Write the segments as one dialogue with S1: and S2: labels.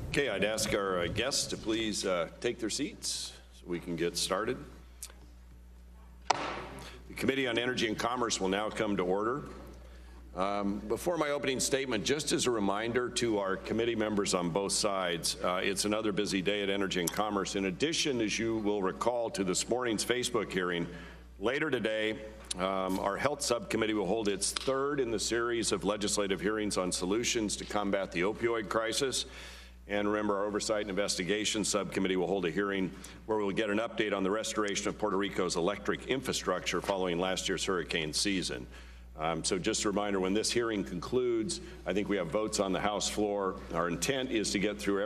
S1: Okay, I'd ask our guests to please take their seats so we can get started. The Committee on Energy and Commerce will now come to order. Before my opening statement, just as a reminder to our committee members on both sides, it's another busy day at Energy and Commerce. In addition, as you will recall, to this morning's Facebook hearing, later today, our Health Subcommittee will hold its third in the series of legislative hearings on solutions to combat the opioid crisis. And remember, our Oversight and Investigation Subcommittee will hold a hearing where we'll get an update on the restoration of Puerto Rico's electric infrastructure following last year's hurricane season. So just a reminder, when this hearing concludes, I think we have votes on the House floor. Our intent is to get through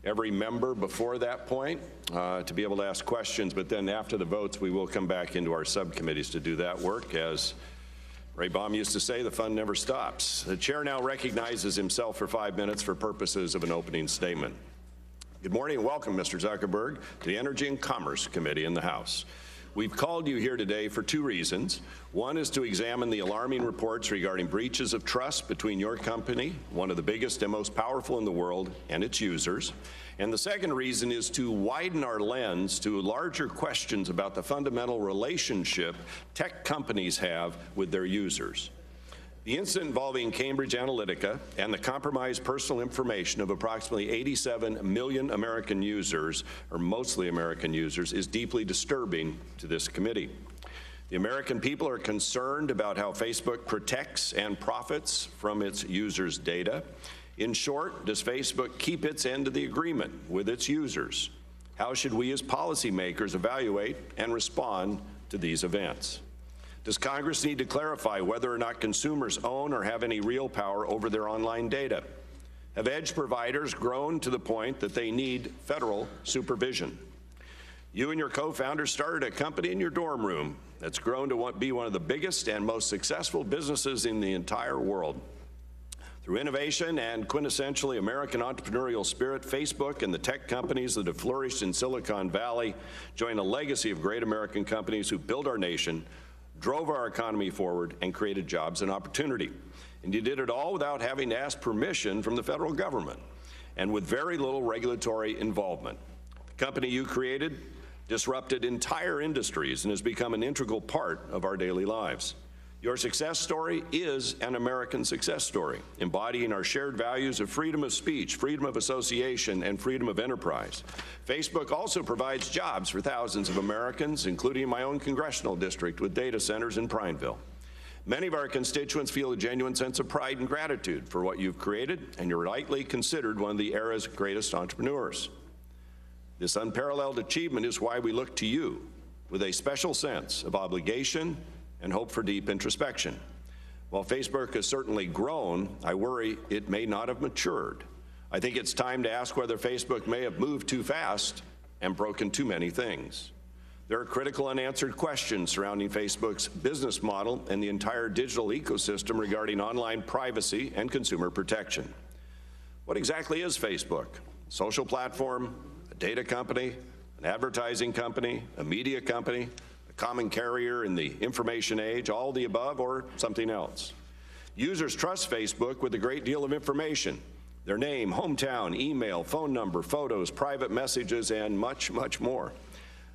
S1: every member before that point to be able to ask questions, but then after the votes, we will come back into our subcommittees to do that work. As Ray Baum used to say, the fun never stops. The chair now recognizes himself for 5 minutes for purposes of an opening statement. Good morning and welcome, Mr. Zuckerberg, to the Energy and Commerce Committee in the House. We've called you here today for two reasons. One is to examine the alarming reports regarding breaches of trust between your company, one of the biggest and most powerful in the world, and its users. And the second reason is to widen our lens to larger questions about the fundamental relationship tech companies have with their users. The incident involving Cambridge Analytica and the compromised personal information of approximately 87 million American users, or mostly American users, is deeply disturbing to this committee. The American people are concerned about how Facebook protects and profits from its users' data. In short, does Facebook keep its end of the agreement with its users? How should we as policymakers evaluate and respond to these events? Does Congress need to clarify whether or not consumers own or have any real power over their online data? Have edge providers grown to the point that they need federal supervision? You and your co-founders started a company in your dorm room that's grown to be one of the biggest and most successful businesses in the entire world. Through innovation and quintessentially American entrepreneurial spirit, Facebook and the tech companies that have flourished in Silicon Valley join a legacy of great American companies who built our nation, drove our economy forward, and created jobs and opportunity. And you did it all without having to ask permission from the federal government and with very little regulatory involvement. The company you created disrupted entire industries and has become an integral part of our daily lives. Your success story is an American success story, embodying our shared values of freedom of speech, freedom of association, and freedom of enterprise. Facebook also provides jobs for thousands of Americans, including my own congressional district with data centers in Prineville. Many of our constituents feel a genuine sense of pride and gratitude for what you've created, and you're rightly considered one of the era's greatest entrepreneurs. This unparalleled achievement is why we look to you with a special sense of obligation and hope for deep introspection. While Facebook has certainly grown, I worry it may not have matured. I think it's time to ask whether Facebook may have moved too fast and broken too many things. There are critical unanswered questions surrounding Facebook's business model and the entire digital ecosystem regarding online privacy and consumer protection. What exactly is Facebook? A social platform, a data company, an advertising company, a media company, common carrier in the information age, all the above, or something else? Users trust Facebook with a great deal of information: their name, hometown, email, phone number, photos, private messages, and much, much more.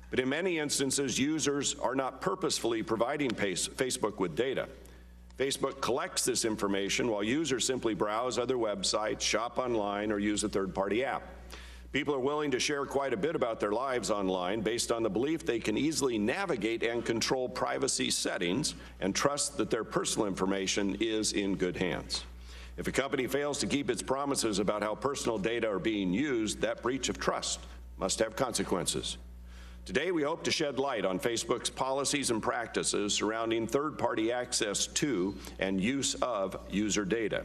S1: But in many instances, users are not purposefully providing Facebook with data. Facebook collects this information while users simply browse other websites, shop online, or use a third-party app. People are willing to share quite a bit about their lives online based on the belief they can easily navigate and control privacy settings and trust that their personal information is in good hands. If a company fails to keep its promises about how personal data are being used, that breach of trust must have consequences. Today, we hope to shed light on Facebook's policies and practices surrounding third-party access to and use of user data.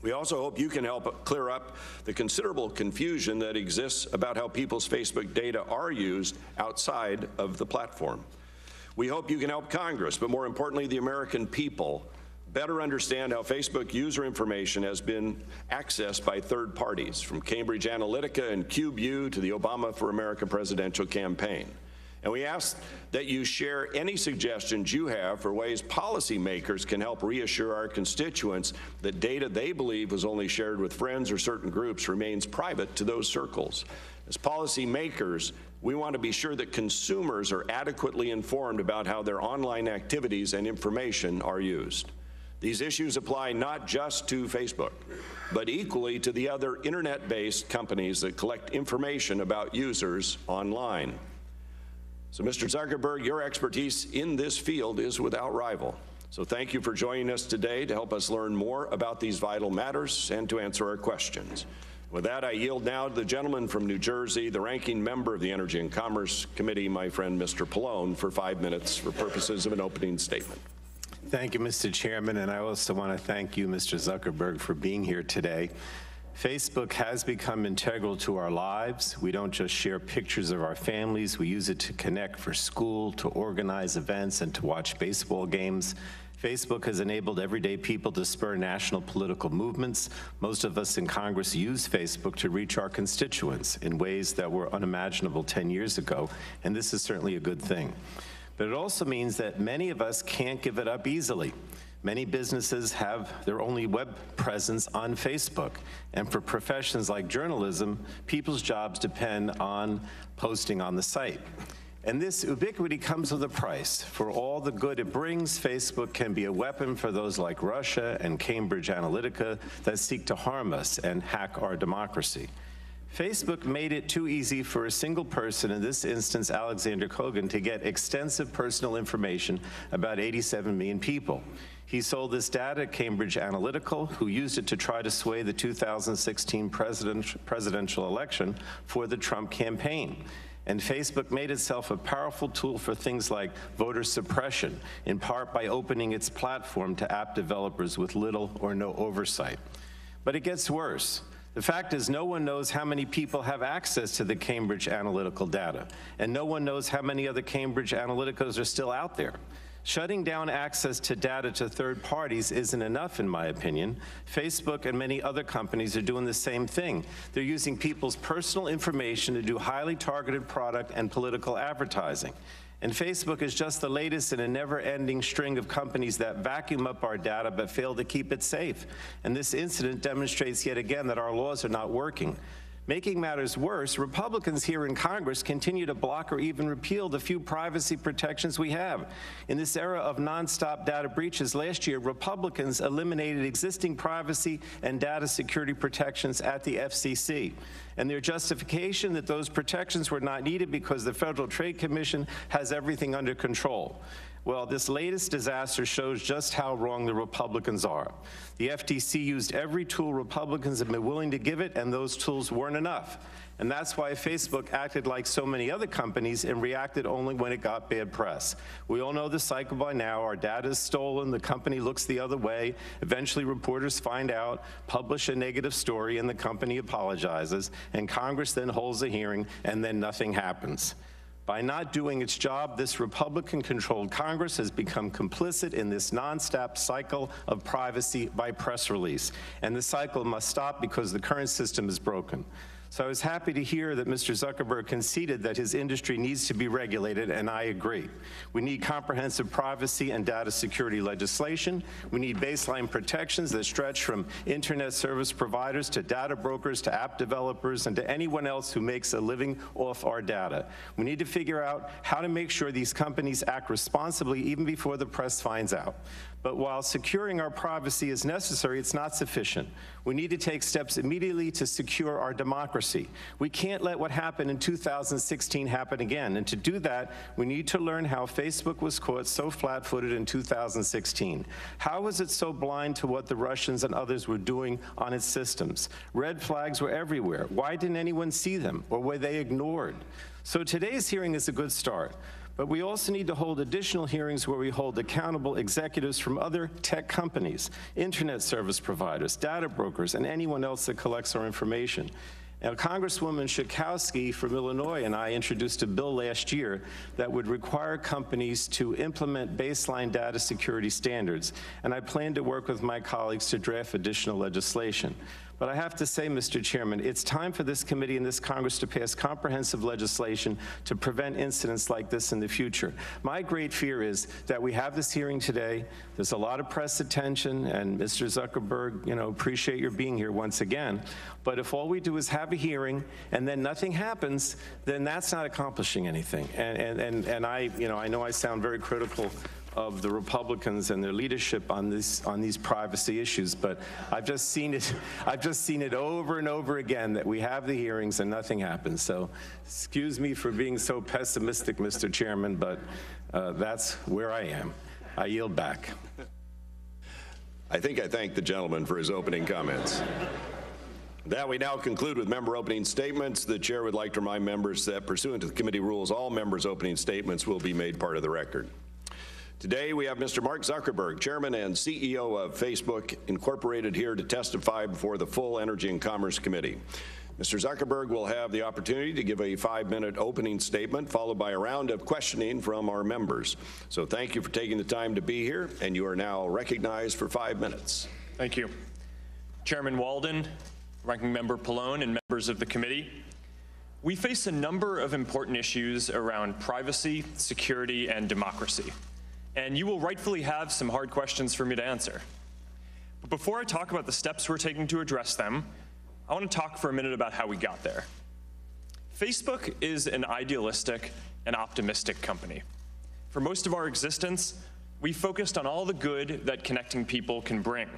S1: We also hope you can help clear up the considerable confusion that exists about how people's Facebook data are used outside of the platform. We hope you can help Congress, but more importantly, the American people, better understand how Facebook user information has been accessed by third parties, from Cambridge Analytica and CubeU to the Obama for America presidential campaign. And we ask that you share any suggestions you have for ways policymakers can help reassure our constituents that data they believe was only shared with friends or certain groups remains private to those circles. As policymakers, we want to be sure that consumers are adequately informed about how their online activities and information are used. These issues apply not just to Facebook, but equally to the other internet-based companies that collect information about users online. So, Mr. Zuckerberg, your expertise in this field is without rival. So thank you for joining us today to help us learn more about these vital matters and to answer our questions. With that, I yield now to the gentleman from New Jersey, the ranking member of the Energy and Commerce Committee, my friend, Mr. Pallone, for 5 minutes for purposes of an opening statement.
S2: Thank you, Mr. Chairman, and I also want to thank you, Mr. Zuckerberg, for being here today. Facebook has become integral to our lives. We don't just share pictures of our families. We use it to connect for school, to organize events, and to watch baseball games. Facebook has enabled everyday people to spur national political movements. Most of us in Congress use Facebook to reach our constituents in ways that were unimaginable 10 years ago, and this is certainly a good thing. But it also means that many of us can't give it up easily. Many businesses have their only web presence on Facebook. And for professions like journalism, people's jobs depend on posting on the site. And this ubiquity comes with a price. For all the good it brings, Facebook can be a weapon for those like Russia and Cambridge Analytica that seek to harm us and hack our democracy. Facebook made it too easy for a single person, in this instance Alexander Kogan, to get extensive personal information about 87 million people. He sold this data at Cambridge Analytical, who used it to try to sway the 2016 presidential election for the Trump campaign. And Facebook made itself a powerful tool for things like voter suppression, in part by opening its platform to app developers with little or no oversight. But it gets worse. The fact is, no one knows how many people have access to the Cambridge Analytical data, and no one knows how many other Cambridge Analyticas are still out there. Shutting down access to data to third parties isn't enough, in my opinion. Facebook and many other companies are doing the same thing. They're using people's personal information to do highly targeted product and political advertising. And Facebook is just the latest in a never-ending string of companies that vacuum up our data but fail to keep it safe. And this incident demonstrates yet again that our laws are not working. Making matters worse, Republicans here in Congress continue to block or even repeal the few privacy protections we have. In this era of nonstop data breaches, last year, Republicans eliminated existing privacy and data security protections at the FCC. And their justification that those protections were not needed because the Federal Trade Commission has everything under control. Well, this latest disaster shows just how wrong the Republicans are. The FTC used every tool Republicans have been willing to give it, and those tools weren't enough. And that's why Facebook acted like so many other companies and reacted only when it got bad press. We all know the cycle by now. Our data is stolen, the company looks the other way, eventually reporters find out, publish a negative story, and the company apologizes, and Congress then holds a hearing, and then nothing happens. By not doing its job, this Republican-controlled Congress has become complicit in this nonstop cycle of privacy by press release. And the cycle must stop because the current system is broken. So I was happy to hear that Mr. Zuckerberg conceded that his industry needs to be regulated, and I agree. We need comprehensive privacy and data security legislation. We need baseline protections that stretch from internet service providers to data brokers to app developers and to anyone else who makes a living off our data. We need to figure out how to make sure these companies act responsibly even before the press finds out. But while securing our privacy is necessary, it's not sufficient. We need to take steps immediately to secure our democracy. We can't let what happened in 2016 happen again. And to do that, we need to learn how Facebook was caught so flat-footed in 2016. How was it so blind to what the Russians and others were doing on its systems? Red flags were everywhere. Why didn't anyone see them, or were they ignored? So today's hearing is a good start. But we also need to hold additional hearings where we hold accountable executives from other tech companies, internet service providers, data brokers, and anyone else that collects our information. Now, Congresswoman Schakowsky from Illinois and I introduced a bill last year that would require companies to implement baseline data security standards, and I plan to work with my colleagues to draft additional legislation. But I have to say, Mr. Chairman, it's time for this committee and this Congress to pass comprehensive legislation to prevent incidents like this in the future. My great fear is that we have this hearing today. There's a lot of press attention, and Mr. Zuckerberg, appreciate your being here once again. But if all we do is have a hearing and then nothing happens, then that's not accomplishing anything. And I know I sound very critical of the Republicans and their leadership on these privacy issues, but I've just seen it over and over again that we have the hearings and nothing happens. So excuse me for being so pessimistic, Mr. Chairman, but that's where I am. I yield back.
S1: I think I thank the gentleman for his opening comments. That we now conclude with member opening statements. The chair would like to remind members that pursuant to the committee rules, all members' opening statements will be made part of the record. Today, we have Mr. Mark Zuckerberg, Chairman and CEO of Facebook Incorporated, here to testify before the full Energy and Commerce Committee. Mr. Zuckerberg will have the opportunity to give a 5-minute opening statement, followed by a round of questioning from our members. So thank you for taking the time to be here, and you are now recognized for 5 minutes.
S3: Thank you. Chairman Walden, Ranking Member Pallone, and members of the committee, we face a number of important issues around privacy, security, and democracy. And you will rightfully have some hard questions for me to answer. But before I talk about the steps we're taking to address them, I want to talk for a minute about how we got there. Facebook is an idealistic and optimistic company. For most of our existence, we focused on all the good that connecting people can bring.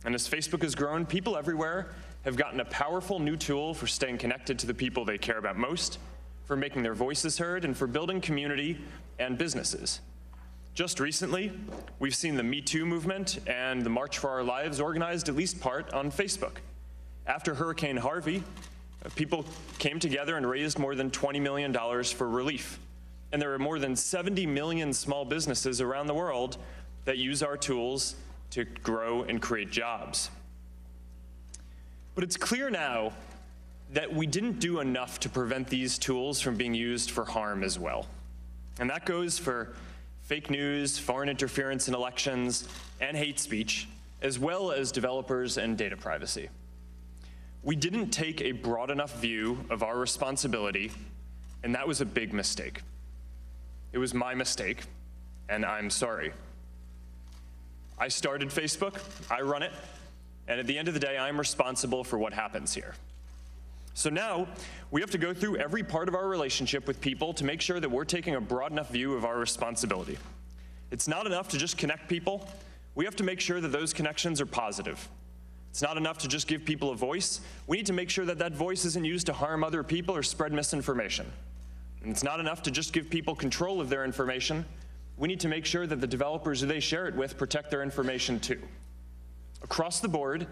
S3: And as Facebook has grown, people everywhere have gotten a powerful new tool for staying connected to the people they care about most, for making their voices heard, and for building community and businesses. Just recently, we've seen the Me Too movement and the March for Our Lives organized at least part on Facebook. After Hurricane Harvey, people came together and raised more than $20 million for relief. And there are more than 70 million small businesses around the world that use our tools to grow and create jobs. But it's clear now that we didn't do enough to prevent these tools from being used for harm as well. And that goes for fake news, foreign interference in elections, and hate speech, as well as developers and data privacy. We didn't take a broad enough view of our responsibility, and that was a big mistake. It was my mistake, and I'm sorry. I started Facebook, I run it, and at the end of the day, I'm responsible for what happens here. So now, we have to go through every part of our relationship with people to make sure that we're taking a broad enough view of our responsibility. It's not enough to just connect people. We have to make sure that those connections are positive. It's not enough to just give people a voice. We need to make sure that that voice isn't used to harm other people or spread misinformation. And it's not enough to just give people control of their information. We need to make sure that the developers who they share it with protect their information too. Across the board,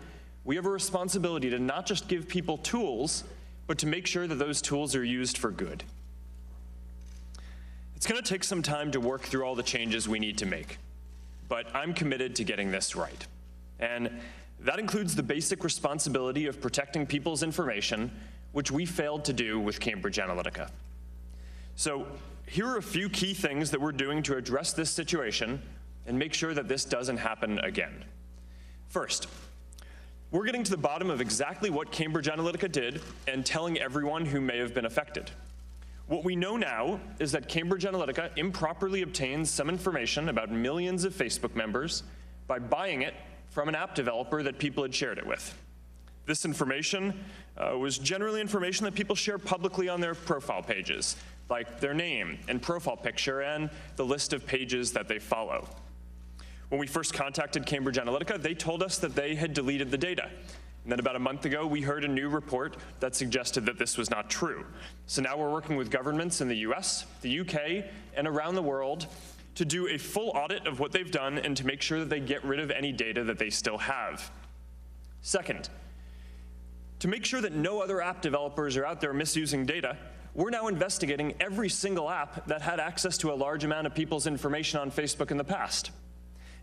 S3: we have a responsibility to not just give people tools, but to make sure that those tools are used for good. It's going to take some time to work through all the changes we need to make, but I'm committed to getting this right. And that includes the basic responsibility of protecting people's information, which we failed to do with Cambridge Analytica. So here are a few key things that we're doing to address this situation and make sure that this doesn't happen again. First, we're getting to the bottom of exactly what Cambridge Analytica did and telling everyone who may have been affected. What we know now is that Cambridge Analytica improperly obtained some information about millions of Facebook members by buying it from an app developer that people had shared it with. This information was generally information that people share publicly on their profile pages, like their name and profile picture and the list of pages that they follow. When we first contacted Cambridge Analytica, they told us that they had deleted the data. And then about a month ago, we heard a new report that suggested that this was not true. So now we're working with governments in the US, the UK, and around the world to do a full audit of what they've done and to make sure that they get rid of any data that they still have. Second, to make sure that no other app developers are out there misusing data, we're now investigating every single app that had access to a large amount of people's information on Facebook in the past.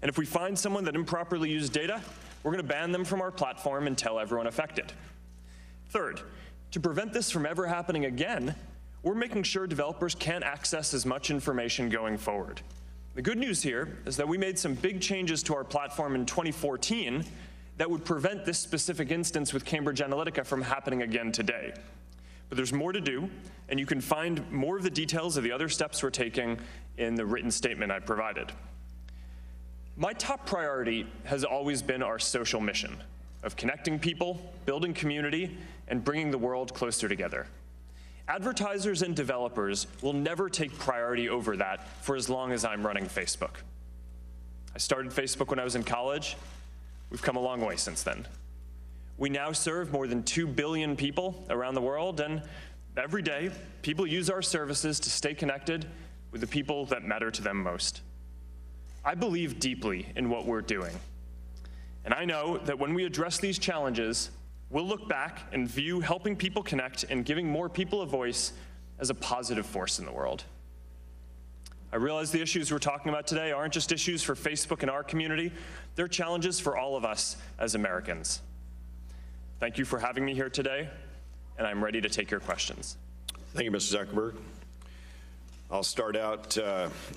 S3: And if we find someone that improperly used data, we're going to ban them from our platform and tell everyone affected. Third, to prevent this from ever happening again, we're making sure developers can't access as much information going forward. The good news here is that we made some big changes to our platform in 2014 that would prevent this specific instance with Cambridge Analytica from happening again today. But there's more to do, and you can find more of the details of the other steps we're taking in the written statement I provided. My top priority has always been our social mission of connecting people, building community, and bringing the world closer together. Advertisers and developers will never take priority over that for as long as I'm running Facebook. I started Facebook when I was in college. We've come a long way since then. We now serve more than 2 billion people around the world, and every day, people use our services to stay connected with the people that matter to them most. I believe deeply in what we're doing, and I know that when we address these challenges, we'll look back and view helping people connect and giving more people a voice as a positive force in the world. I realize the issues we're talking about today aren't just issues for Facebook and our community, they're challenges for all of us as Americans. Thank you for having me here today, and I'm ready to take your questions.
S1: Thank you, Mr. Zuckerberg. I'll start out,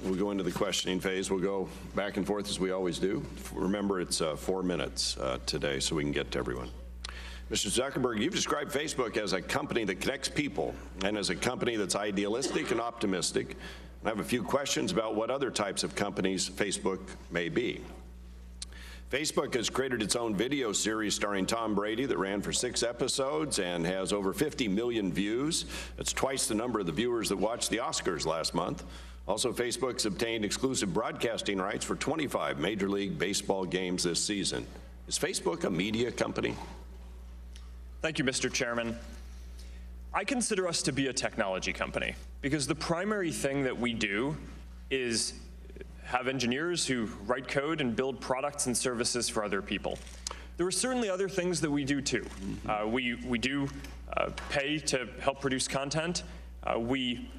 S1: we'll go into the questioning phase. We'll go back and forth as we always do. Remember, it's 4 minutes today, so we can get to everyone. Mr. Zuckerberg, you've described Facebook as a company that connects people and as a company that's idealistic and optimistic. I have a few questions about what other types of companies Facebook may be. Facebook has created its own video series starring Tom Brady that ran for 6 episodes and has over 50 million views. That's twice the number of the viewers that watched the Oscars last month. Also, Facebook's obtained exclusive broadcasting rights for 25 Major League Baseball games this season. Is Facebook a media company?
S3: Thank you, Mr. Chairman. I consider us to be a technology company because the primary thing that we do is have engineers who write code and build products and services for other people. There are certainly other things that we do too. We do pay to help produce content. We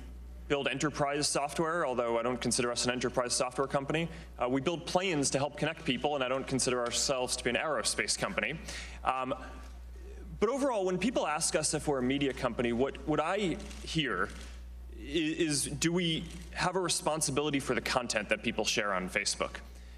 S3: build enterprise software, although I don't consider us an enterprise software company. We build planes to help connect people, and I don't consider ourselves to be an aerospace company. But overall, when people ask us if we're a media company, what I hear is, do we have a responsibility for the content that people share on Facebook?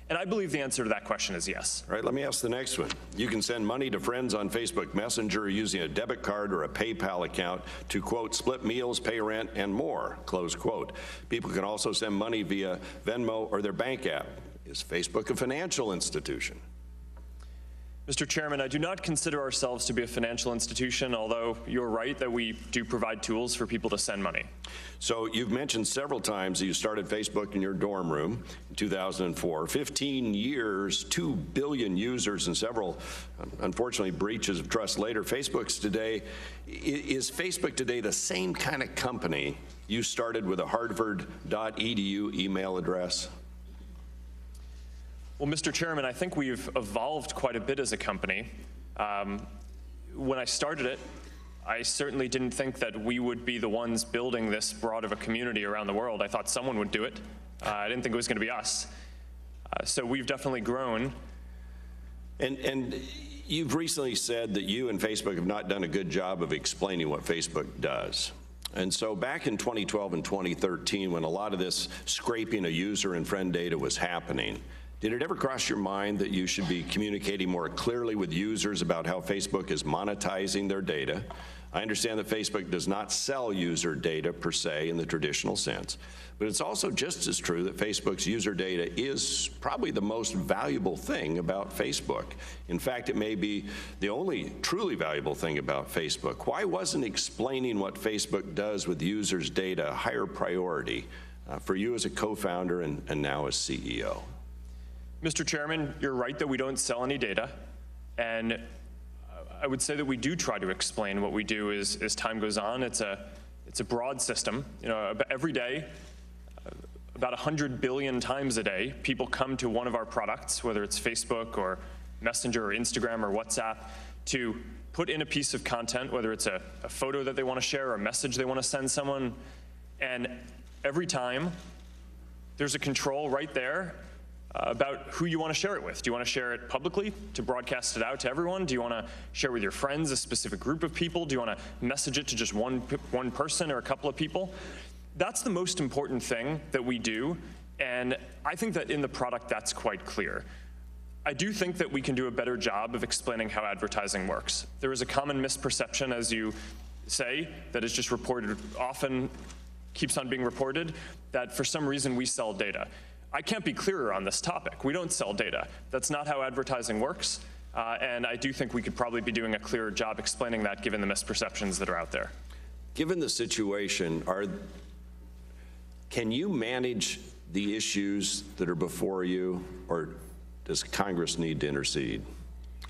S3: And I believe the answer to that question is yes.
S1: All right, let me ask the next one. You can send money to friends on Facebook Messenger using a debit card or a PayPal account to, quote, split meals, pay rent, and more, close quote. People can also send money via Venmo or their bank app. Is Facebook a financial institution?
S3: Mr. Chairman, I do not consider ourselves to be a financial institution, although you're right that we do provide tools for people to send money.
S1: So you've mentioned several times that you started Facebook in your dorm room in 2004. 15 years, 2 billion users, and several, unfortunately, breaches of trust later. Is Facebook today the same kind of company you started with a harvard.edu email address?
S3: Well, Mr. Chairman, I think we've evolved quite a bit as a company. When I started it, I certainly didn't think that we would be the ones building this broad of a community around the world. I thought someone would do it. I didn't think it was going to be us. So we've definitely grown.
S1: And you've recently said that you and Facebook have not done a good job of explaining what Facebook does. And so back in 2012 and 2013, when a lot of this scraping of user and friend data was happening, did it ever cross your mind that you should be communicating more clearly with users about how Facebook is monetizing their data? I understand that Facebook does not sell user data per se in the traditional sense, but it's also just as true that Facebook's user data is probably the most valuable thing about Facebook. In fact, it may be the only truly valuable thing about Facebook. Why wasn't explaining what Facebook does with users' data a higher priority for you as a co-founder and now as CEO?
S3: Mr. Chairman, you're right that we don't sell any data, and I would say that we do try to explain what we do as time goes on. It's a broad system. You know, every day, about 100 billion times a day, people come to one of our products, whether it's Facebook or Messenger or Instagram or WhatsApp, to put in a piece of content, whether it's a photo that they want to share or a message they want to send someone, and every time there's a control right there about who you want to share it with. Do you want to share it publicly to broadcast it out to everyone? Do you want to share with your friends, a specific group of people? Do you want to message it to just one person or a couple of people? That's the most important thing that we do, and I think that in the product that's quite clear. I do think that we can do a better job of explaining how advertising works. There is a common misperception, as you say, that is just reported, often keeps on being reported, that for some reason we sell data. I can't be clearer on this topic. We don't sell data. That's not how advertising works, and I do think we could probably be doing a clearer job explaining that given the misperceptions that are out there.
S1: Given the situation, can you manage the issues that are before you, or does Congress need to intercede?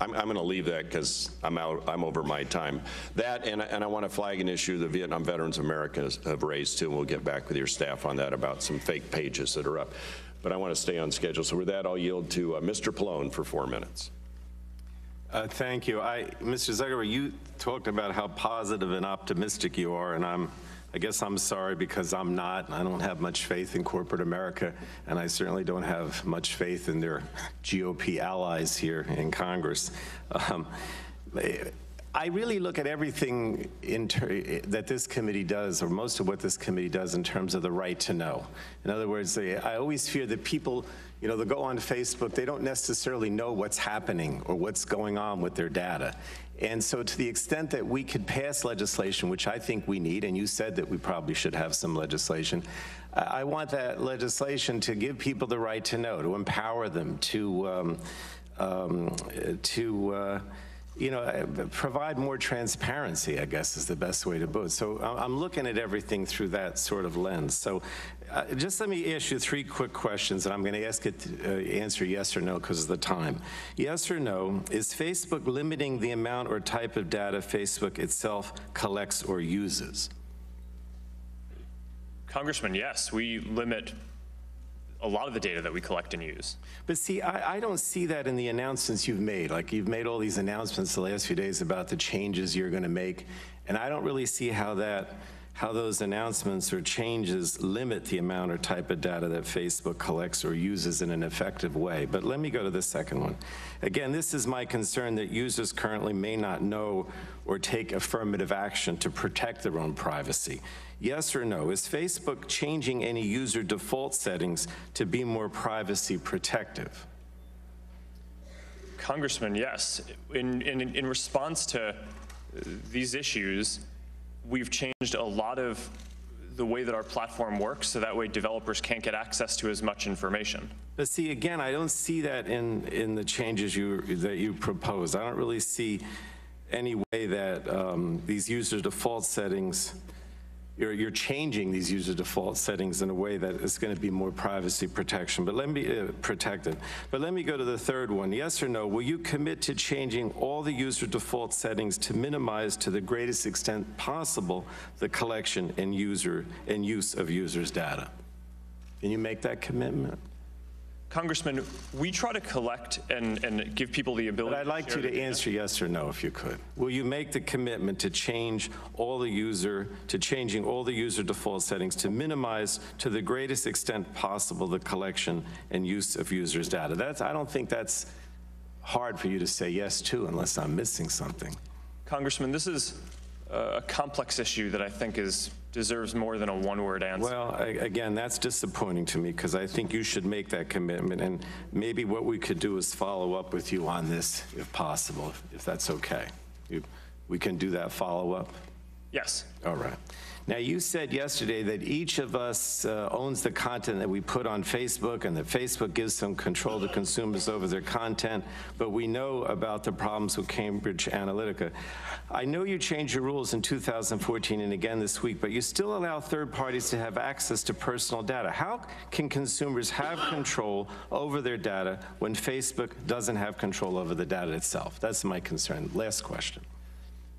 S1: I'm going to leave that because I'm over my time. That, and I want to flag an issue the Vietnam Veterans of America have raised too, and we'll get back with your staff on that about some fake pages that are up. But I want to stay on schedule. So with that, I'll yield to Mr. Pallone for 4 minutes.
S2: Thank you. Mr. Zuckerberg, you talked about how positive and optimistic you are, and I guess I'm sorry because I'm not. I don't have much faith in corporate America, and I certainly don't have much faith in their GOP allies here in Congress. I really look at everything that this committee does, or most of what this committee does, in terms of the right to know. In other words, I always fear that people, they'll go on Facebook, they don't necessarily know what's happening or what's going on with their data. And so to the extent that we could pass legislation, which I think we need, and you said that we probably should have some legislation, I want that legislation to give people the right to know, to empower them, to provide more transparency, I guess, is the best way to put it. So I'm looking at everything through that sort of lens. So just let me ask you 3 quick questions, and I'm going to ask it to answer yes or no because of the time. Yes or no, is Facebook limiting the amount or type of data Facebook itself collects or uses?
S3: Congressman, yes, we limit a lot of the data that we collect and use.
S2: But see, I don't see that in the announcements you've made. Like, you've made all these announcements the last few days about the changes you're going to make, and I don't really see how those announcements or changes limit the amount or type of data that Facebook collects or uses in an effective way. But let me go to the second one. Again, this is my concern that users currently may not know or take affirmative action to protect their own privacy. Yes or no, is Facebook changing any user default settings to be more privacy protective?
S3: Congressman, yes. In response to these issues, we've changed a lot of the way that our platform works, so that way developers can't get access to as much information.
S2: But see, again, I don't see that in the changes that you propose. I don't really see any way that these user default settings, you're changing these user default settings in a way that is going to be more privacy protection. But let me protected. But let me go to the third one. Yes or no? Will you commit to changing all the user default settings to minimize, to the greatest extent possible, the collection and use of users' data? Can you make that commitment?
S3: Congressman, we try to collect and give people the ability.
S2: But I'd like you to answer yes or no, if you could. Will you make the commitment to changing all the user default settings to minimize, to the greatest extent possible, the collection and use of users' data? I don't think that's hard for you to say yes to, unless I'm missing something.
S3: Congressman, this is a complex issue that I think deserves more than a one-word answer.
S2: Well, again, that's disappointing to me because I think you should make that commitment, and maybe what we could do is follow up with you on this, if possible, if that's okay. We can do that follow-up?
S3: Yes.
S2: All right. Now, you said yesterday that each of us owns the content that we put on Facebook, and that Facebook gives some control to consumers over their content, but we know about the problems with Cambridge Analytica. I know you changed your rules in 2014 and again this week, but you still allow third parties to have access to personal data. How can consumers have control over their data when Facebook doesn't have control over the data itself? That's my concern. Last question.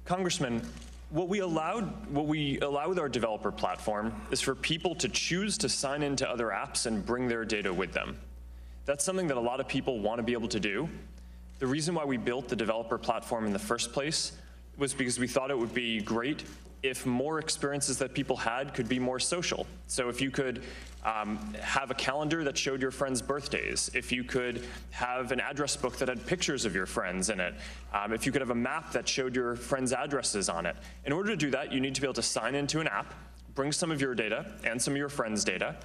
S3: Congressman, what we allow with our developer platform is for people to choose to sign into other apps and bring their data with them. That's something that a lot of people want to be able to do. The reason why we built the developer platform in the first place was because we thought it would be great if more experiences that people had could be more social. So if you could have a calendar that showed your friends' birthdays, if you could have an address book that had pictures of your friends in it, if you could have a map that showed your friends' addresses on it. In order to do that, you need to be able to sign into an app, bring some of your data and some of your friends' data,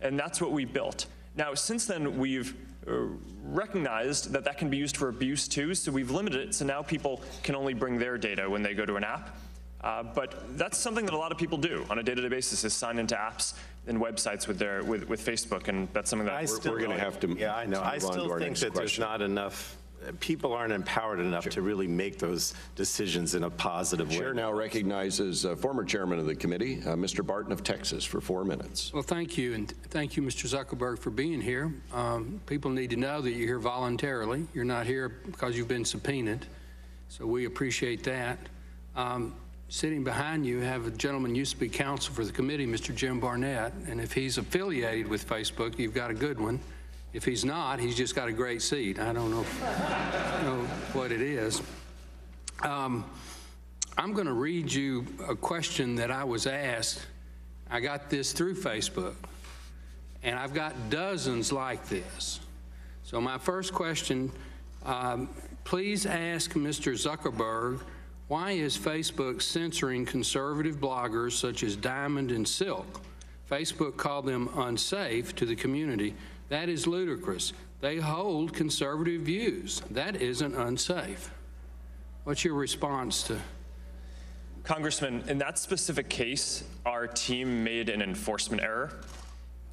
S3: and that's what we built. Now, since then, we've recognized that that can be used for abuse too, so we've limited it, so now people can only bring their data when they go to an app. But that's something that a lot of people do on a day-to-day basis, is sign into apps and websites with Facebook, and that's something that
S1: we're going to have to.
S2: Yeah, I know. I still think that there's not enough. People aren't empowered enough to really make those decisions in a positive way.
S1: Chair now recognizes former chairman of the committee, Mr. Barton of Texas, for 4 minutes.
S4: Well, thank you, and thank you, Mr. Zuckerberg, for being here. People need to know that you're here voluntarily. You're not here because you've been subpoenaed, so we appreciate that. Sitting behind you have a gentleman used to be counsel for the committee, Mr. Jim Barnett, and if he's affiliated with Facebook, you've got a good one. If he's not, he's just got a great seat. I don't know what it is. I'm going to read you a question that I was asked. I got this through Facebook, and I've got dozens like this. So my first question, please ask Mr. Zuckerberg, why is Facebook censoring conservative bloggers such as Diamond and Silk? Facebook called them unsafe to the community. That is ludicrous. They hold conservative views. That isn't unsafe. What's your response to?
S3: Congressman, in that specific case, our team made an enforcement error,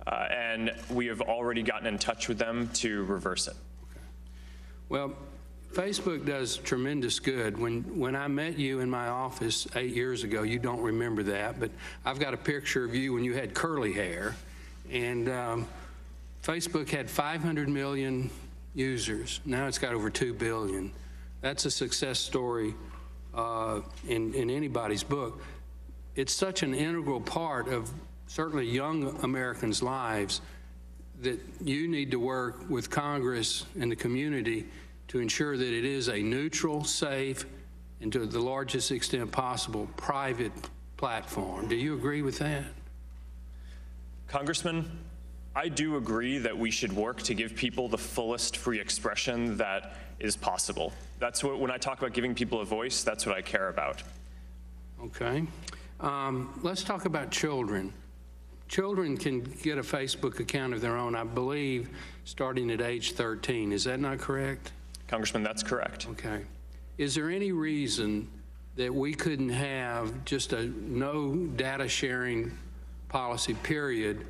S3: and we have already gotten in touch with them to reverse it.
S4: Okay. Well, Facebook does tremendous good. When I met you in my office 8 years ago, you don't remember that, but I've got a picture of you when you had curly hair, and Facebook had 500 million users. Now it's got over 2 billion. That's a success story in anybody's book. It's such an integral part of certainly young Americans' lives that you need to work with Congress and the community to ensure that it is a neutral, safe, and to the largest extent possible, private platform. Do you agree with that?
S3: Congressman, I do agree that we should work to give people the fullest free expression that is possible. That's what, when I talk about giving people a voice, that's what I care about.
S4: Okay. Let's talk about children. Children can get a Facebook account of their own, I believe, starting at age 13. Is that not correct?
S3: Congressman, that's correct.
S4: Okay. Is there any reason that we couldn't have just a no data sharing policy, period,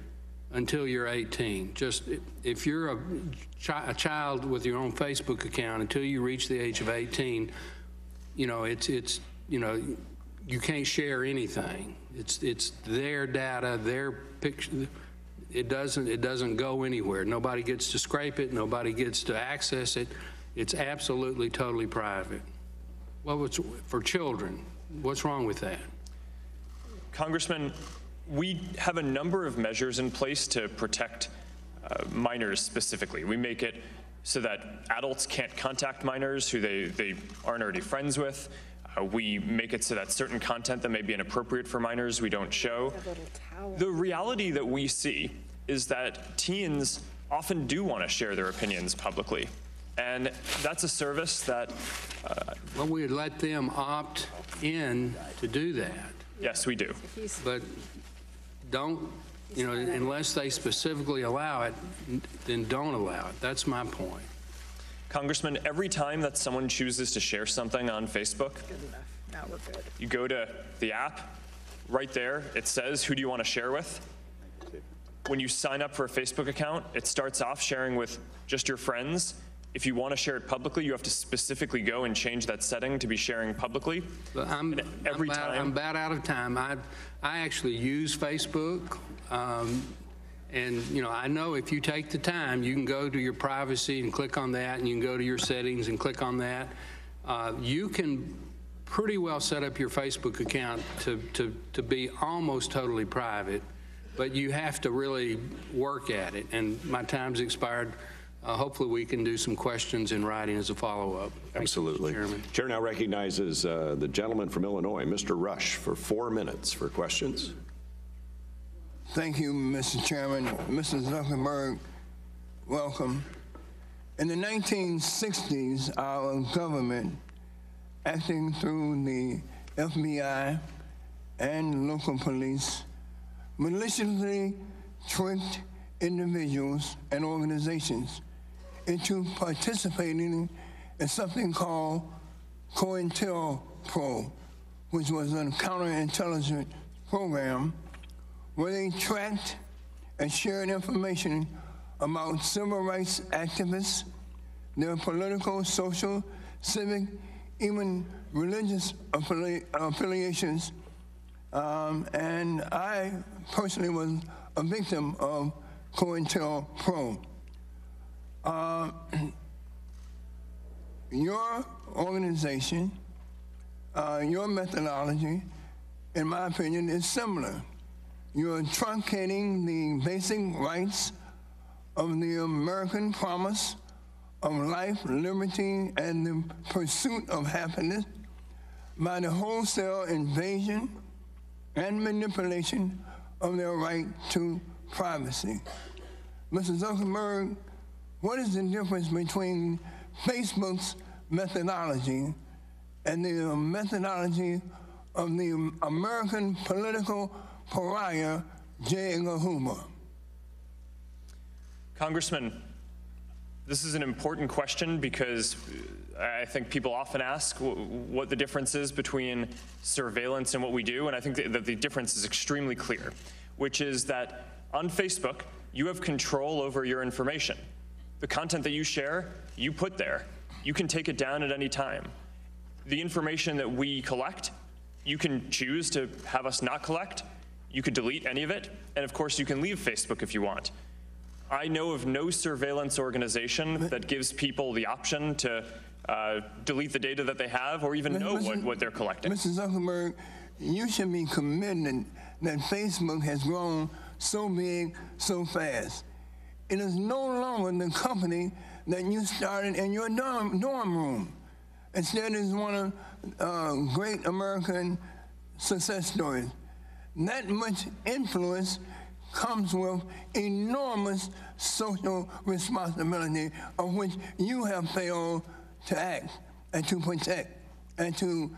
S4: until you're 18? Just if you're a child with your own Facebook account, until you reach the age of 18, you know, you can't share anything. It's their data, their picture. It doesn't go anywhere. Nobody gets to scrape it. Nobody gets to access it. It's absolutely, totally private. Well, for children, what's wrong with that?
S3: Congressman, we have a number of measures in place to protect minors specifically. We make it so that adults can't contact minors who they aren't already friends with. We make it so that certain content that may be inappropriate for minors we don't show. The reality that we see is that teens often do want to share their opinions publicly. And that's a service that...
S4: well, we would let them opt in to do that.
S3: Yes, we do.
S4: But don't, you know, unless they specifically allow it, then don't allow it. That's my point.
S3: Congressman, every time that someone chooses to share something on Facebook,
S5: now we're good.
S3: You go to the app, right there, it says, who do you want to share with? When you sign up for a Facebook account, it starts off sharing with just your friends. If you want to share it publicly, you have to specifically go and change that setting to be sharing publicly.
S4: But I'm about out of time. I actually use Facebook. And, you know, I know if you take the time, you can go to your privacy and click on that, and you can go to your settings and click on that. You can pretty well set up your Facebook account to be almost totally private, but you have to really work at it. And my time's expired. Hopefully we can do some questions in writing as a follow-up.
S1: Absolutely.
S4: Thank you, Mr. Chairman.
S1: Chair now recognizes the gentleman from Illinois, Mr. Rush, for 4 minutes for questions.
S6: Thank you, Mr. Chairman. Mr. Zuckerberg, welcome. In the 1960s, our government, acting through the FBI and local police, maliciously tricked individuals and organizations into participating in something called COINTELPRO, which was a counterintelligence program where they tracked and shared information about civil rights activists, their political, social, civic, even religious affiliations. And I personally was a victim of COINTELPRO. Your organization, your methodology, in my opinion, is similar. You're truncating the basic rights of the American promise of life, liberty, and the pursuit of happiness by the wholesale invasion and manipulation of their right to privacy. Mr. Zuckerberg, what is the difference between Facebook's methodology and the methodology of the American political pariah, J. Edgar Hoover?
S3: Congressman, this is an important question because I think people often ask what the difference is between surveillance and what we do, and I think that the difference is extremely clear, which is that on Facebook, you have control over your information. The content that you share, you put there. You can take it down at any time. The information that we collect, you can choose to have us not collect. You could delete any of it, and of course you can leave Facebook if you want. I know of no surveillance organization that gives people the option to delete the data that they have or even know what they're collecting.
S6: Mr. Zuckerberg, you should be commended that Facebook has grown so big so fast. It is no longer the company that you started in your dorm room. Instead, it's one of great American success stories. That much influence comes with enormous social responsibility of which you have failed to act and to protect and to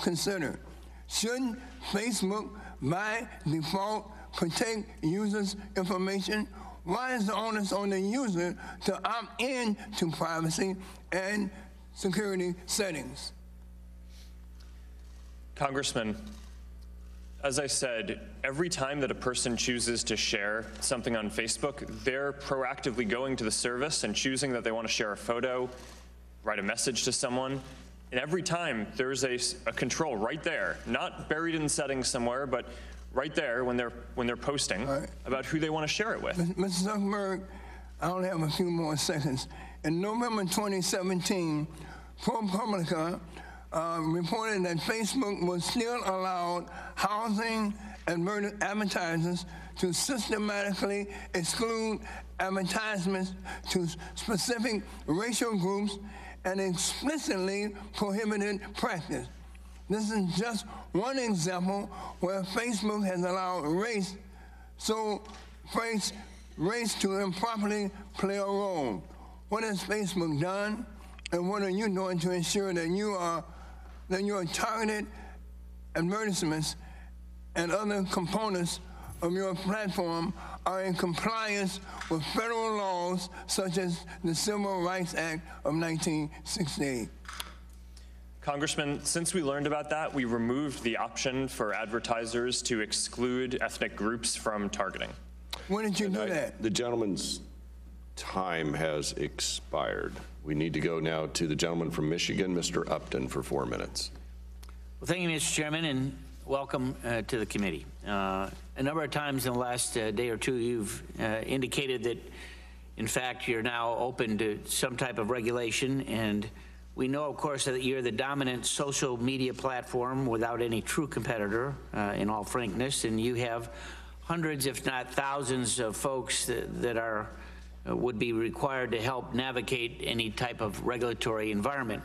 S6: consider. Shouldn't Facebook, by default, protect users' information? Why is the onus on the user to opt in to privacy and security settings?
S3: Congressman, as I said, every time that a person chooses to share something on Facebook, they're proactively going to the service and choosing that they want to share a photo, write a message to someone. And every time there's a control right there, not buried in settings somewhere, but right there when they're posting about who they want to share it with.
S6: Mr. Zuckerberg, I only have a few more seconds. In November 2017, ProPublica reported that Facebook was still allowed housing advertisers to systematically exclude advertisements to specific racial groups and explicitly prohibited practice. This is just one example where Facebook has allowed race to improperly play a role. What has Facebook done, and what are you doing to ensure that your targeted advertisements and other components of your platform are in compliance with federal laws such as the Civil Rights Act of 1968?
S3: Congressman, since we learned about that, we removed the option for advertisers to exclude ethnic groups from targeting.
S6: When did you do that?
S1: The gentleman's time has expired. We need to go now to the gentleman from Michigan, Mr. Upton, for 4 minutes.
S5: Well, thank you, Mr. Chairman, and welcome to the committee. A number of times in the last day or two, you've indicated that, in fact, you're now open to some type of regulation, and we know, of course, that you're the dominant social media platform without any true competitor, in all frankness, and you have hundreds, if not thousands, of folks that would be required to help navigate any type of regulatory environment.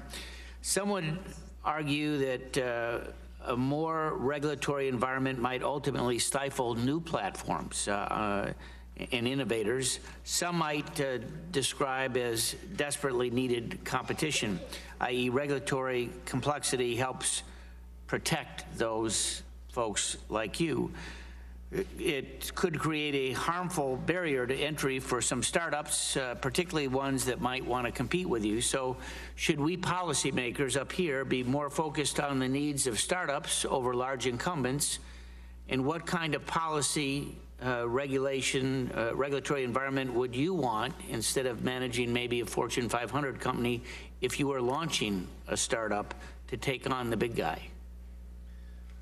S5: Some would argue that a more regulatory environment might ultimately stifle new platforms and innovators. Some might describe as desperately needed competition, i.e. regulatory complexity helps protect those folks like you. it could create a harmful barrier to entry for some startups, particularly ones that might want to compete with you. So should we policymakers up here be more focused on the needs of startups over large incumbents? And what kind of policy regulatory environment would you want instead of managing maybe a Fortune 500 company if you were launching a startup to take on the big guy?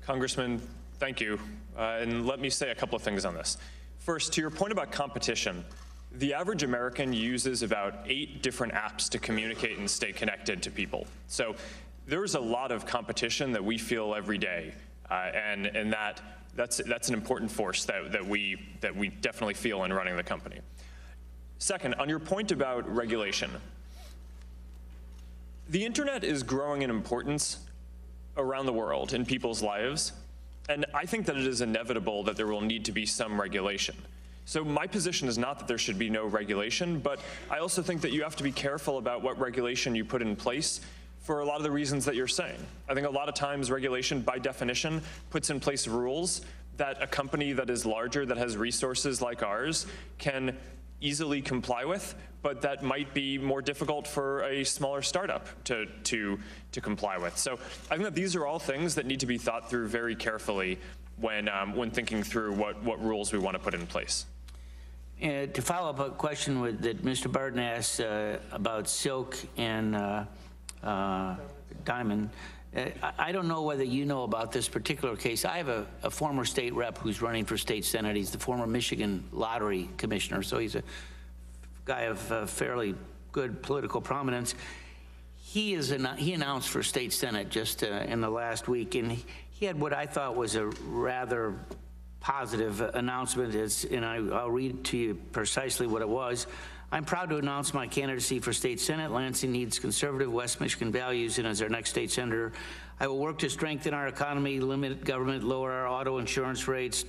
S3: Congressman, thank you. And let me say a couple of things on this. First, to your point about competition, the average American uses about 8 different apps to communicate and stay connected to people. So there's a lot of competition that we feel every day, and that's an important force that we definitely feel in running the company. Second, on your point about regulation, the internet is growing in importance around the world in people's lives. And I think that it is inevitable that there will need to be some regulation. So my position is not that there should be no regulation, but I also think that you have to be careful about what regulation you put in place for a lot of the reasons that you're saying. I think a lot of times regulation, by definition, puts in place rules that a company that is larger, that has resources like ours, can easily comply with, but that might be more difficult for a smaller startup to comply with. So I think that these are all things that need to be thought through very carefully when thinking through what rules we want to put in place.
S5: To follow up a question that Mr. Barton asked about Silk and Diamond, I don't know whether you know about this particular case. I have a former state rep who's running for state senate. He's the former Michigan lottery commissioner, so he's a guy of fairly good political prominence. He announced for state senate just in the last week, and he had what I thought was a rather positive announcement, and I'll read to you precisely what it was. I'm proud to announce my candidacy for state senate. Lansing needs conservative West Michigan values, and as our next state senator, I will work to strengthen our economy, limit government, lower our auto insurance rates,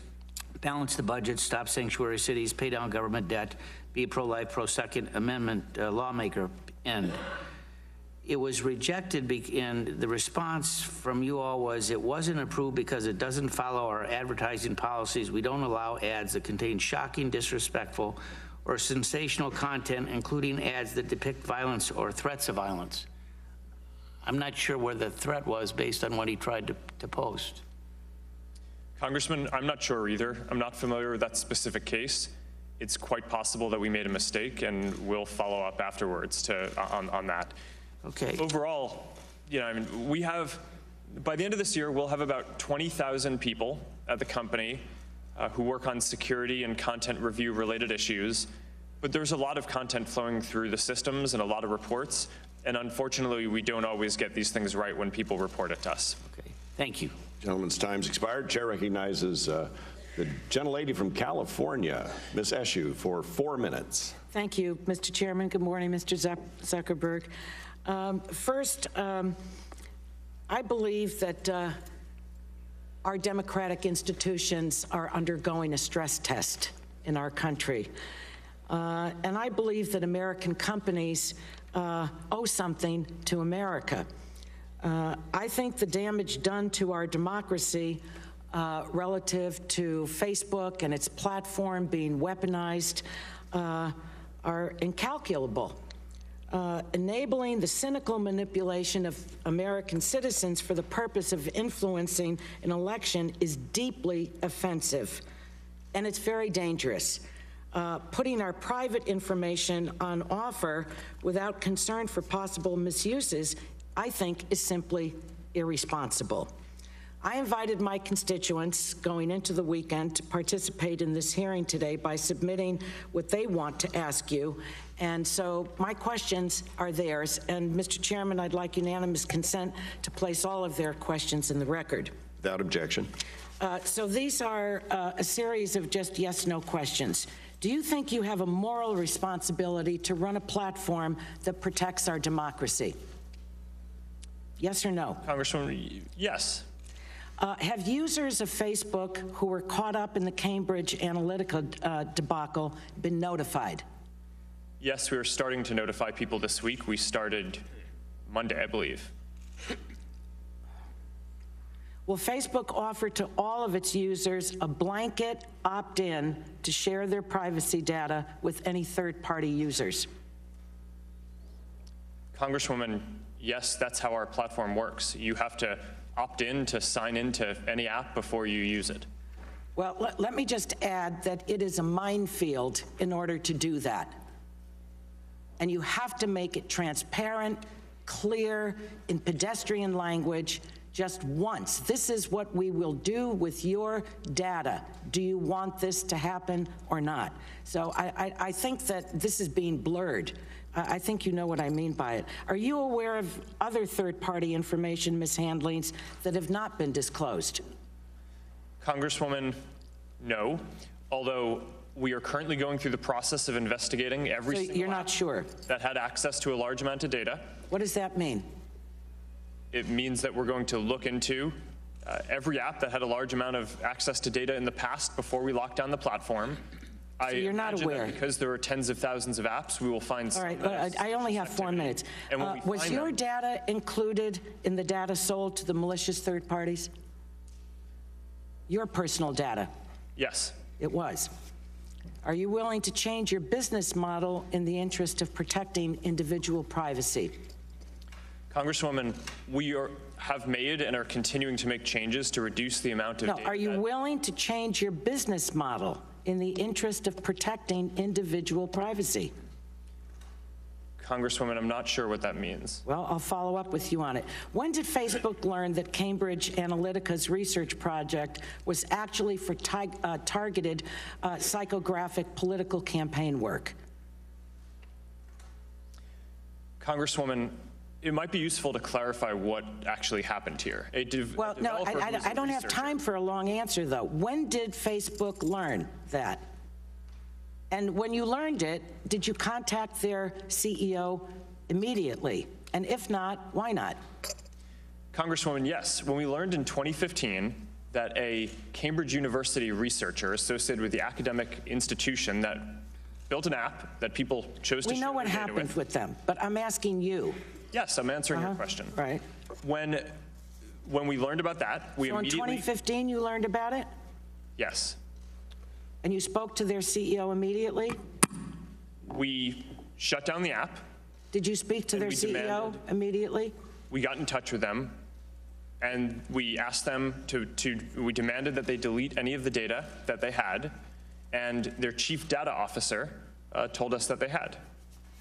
S5: balance the budget, stop sanctuary cities, pay down government debt, be a pro-life, pro-Second Amendment lawmaker, end. It was rejected, and the response from you all was it wasn't approved because it doesn't follow our advertising policies. We don't allow ads that contain shocking, disrespectful, or sensational content, including ads that depict violence or threats of violence. I'm not sure where the threat was based on what he tried to post.
S3: Congressman, I'm not sure either. I'm not familiar with that specific case. It's quite possible that we made a mistake, and we'll follow up afterwards on that.
S5: Okay.
S3: Overall, I mean, we have, by the end of this year, we'll have about 20,000 people at the company who work on security and content review related issues, but there's a lot of content flowing through the systems and a lot of reports, and unfortunately we don't always get these things right when people report it to us.
S5: Okay, thank you.
S1: Gentleman's time's expired. Chair recognizes the gentlelady from California, Ms. Eshoo, for 4 minutes.
S7: Thank you, Mr. Chairman. Good morning, Mr. Zuckerberg. First, I believe that our democratic institutions are undergoing a stress test in our country. And I believe that American companies owe something to America. I think the damage done to our democracy relative to Facebook and its platform being weaponized are incalculable. Enabling the cynical manipulation of American citizens for the purpose of influencing an election is deeply offensive, and it's very dangerous. Putting our private information on offer without concern for possible misuses, I think, is simply irresponsible. I invited my constituents going into the weekend to participate in this hearing today by submitting what they want to ask you. And so my questions are theirs. And Mr. Chairman, I'd like unanimous consent to place all of their questions in the record.
S1: Without objection.
S7: So these are a series of just yes/no questions. Do you think you have a moral responsibility to run a platform that protects our democracy? Yes or no?
S3: Congresswoman, yes.
S7: Have users of Facebook who were caught up in the Cambridge Analytical debacle been notified?
S3: Yes, we are starting to notify people this week. We started Monday, I believe.
S7: Will Facebook offer to all of its users a blanket opt-in to share their privacy data with any third-party users?
S3: Congresswoman, yes, that's how our platform works. You have to opt in to sign into any app before you use it.
S7: Well, let me just add that it is a minefield in order to do that. And you have to make it transparent, clear, in pedestrian language, just once. This is what we will do with your data. Do you want this to happen or not? So I think that this is being blurred. I think you know what I mean by it. Are you aware of other third-party information mishandlings that have not been disclosed?
S3: Congresswoman, no, although we are currently going through the process of investigating every
S7: So
S3: single
S7: you're not
S3: app
S7: sure?
S3: that had access to a large amount of data.
S7: What does that mean?
S3: It means that we're going to look into every app that had a large amount of access to data in the past before we locked down the platform.
S7: So you're not
S3: imagine
S7: aware?
S3: that because there are tens of thousands of apps, we will find
S7: All right,
S3: some that
S7: but I only have 4
S3: activity.
S7: minutes.
S3: And when we
S7: Was
S3: find
S7: your
S3: them-
S7: data included in the data sold to the malicious third parties? Your personal data?
S3: Yes.
S7: It was. Are you willing to change your business model in the interest of protecting individual privacy?
S3: Congresswoman, we have made and are continuing to make changes to reduce the amount of
S7: No,
S3: data.
S7: are you
S3: that-
S7: willing to change your business model in the interest of protecting individual privacy?
S3: Congresswoman, I'm not sure what that means.
S7: Well, I'll follow up with you on it. When did Facebook learn that Cambridge Analytica's research project was actually for targeted psychographic political campaign work?
S3: Congresswoman, it might be useful to clarify what actually happened here.
S7: Well, no, I don't have time for a long answer, though. When did Facebook learn that? And when you learned it, did you contact their CEO immediately? And if not, why not?
S3: Congresswoman, yes. When we learned in 2015 that a Cambridge University researcher associated with the academic institution that built an app that people chose to
S7: We know
S3: share
S7: what
S3: their data
S7: happened with them, but I'm asking you.
S3: Yes, I'm answering your question.
S7: Right.
S3: When we learned about that, we
S7: So in
S3: immediately...
S7: 2015, you learned about it?
S3: Yes.
S7: And you spoke to their CEO immediately?
S3: We shut down the app.
S7: Did you speak to
S3: And
S7: their
S3: we
S7: CEO
S3: demanded-
S7: immediately?
S3: We got in touch with them, and we asked them we demanded that they delete any of the data that they had, and their chief data officer told us that they had.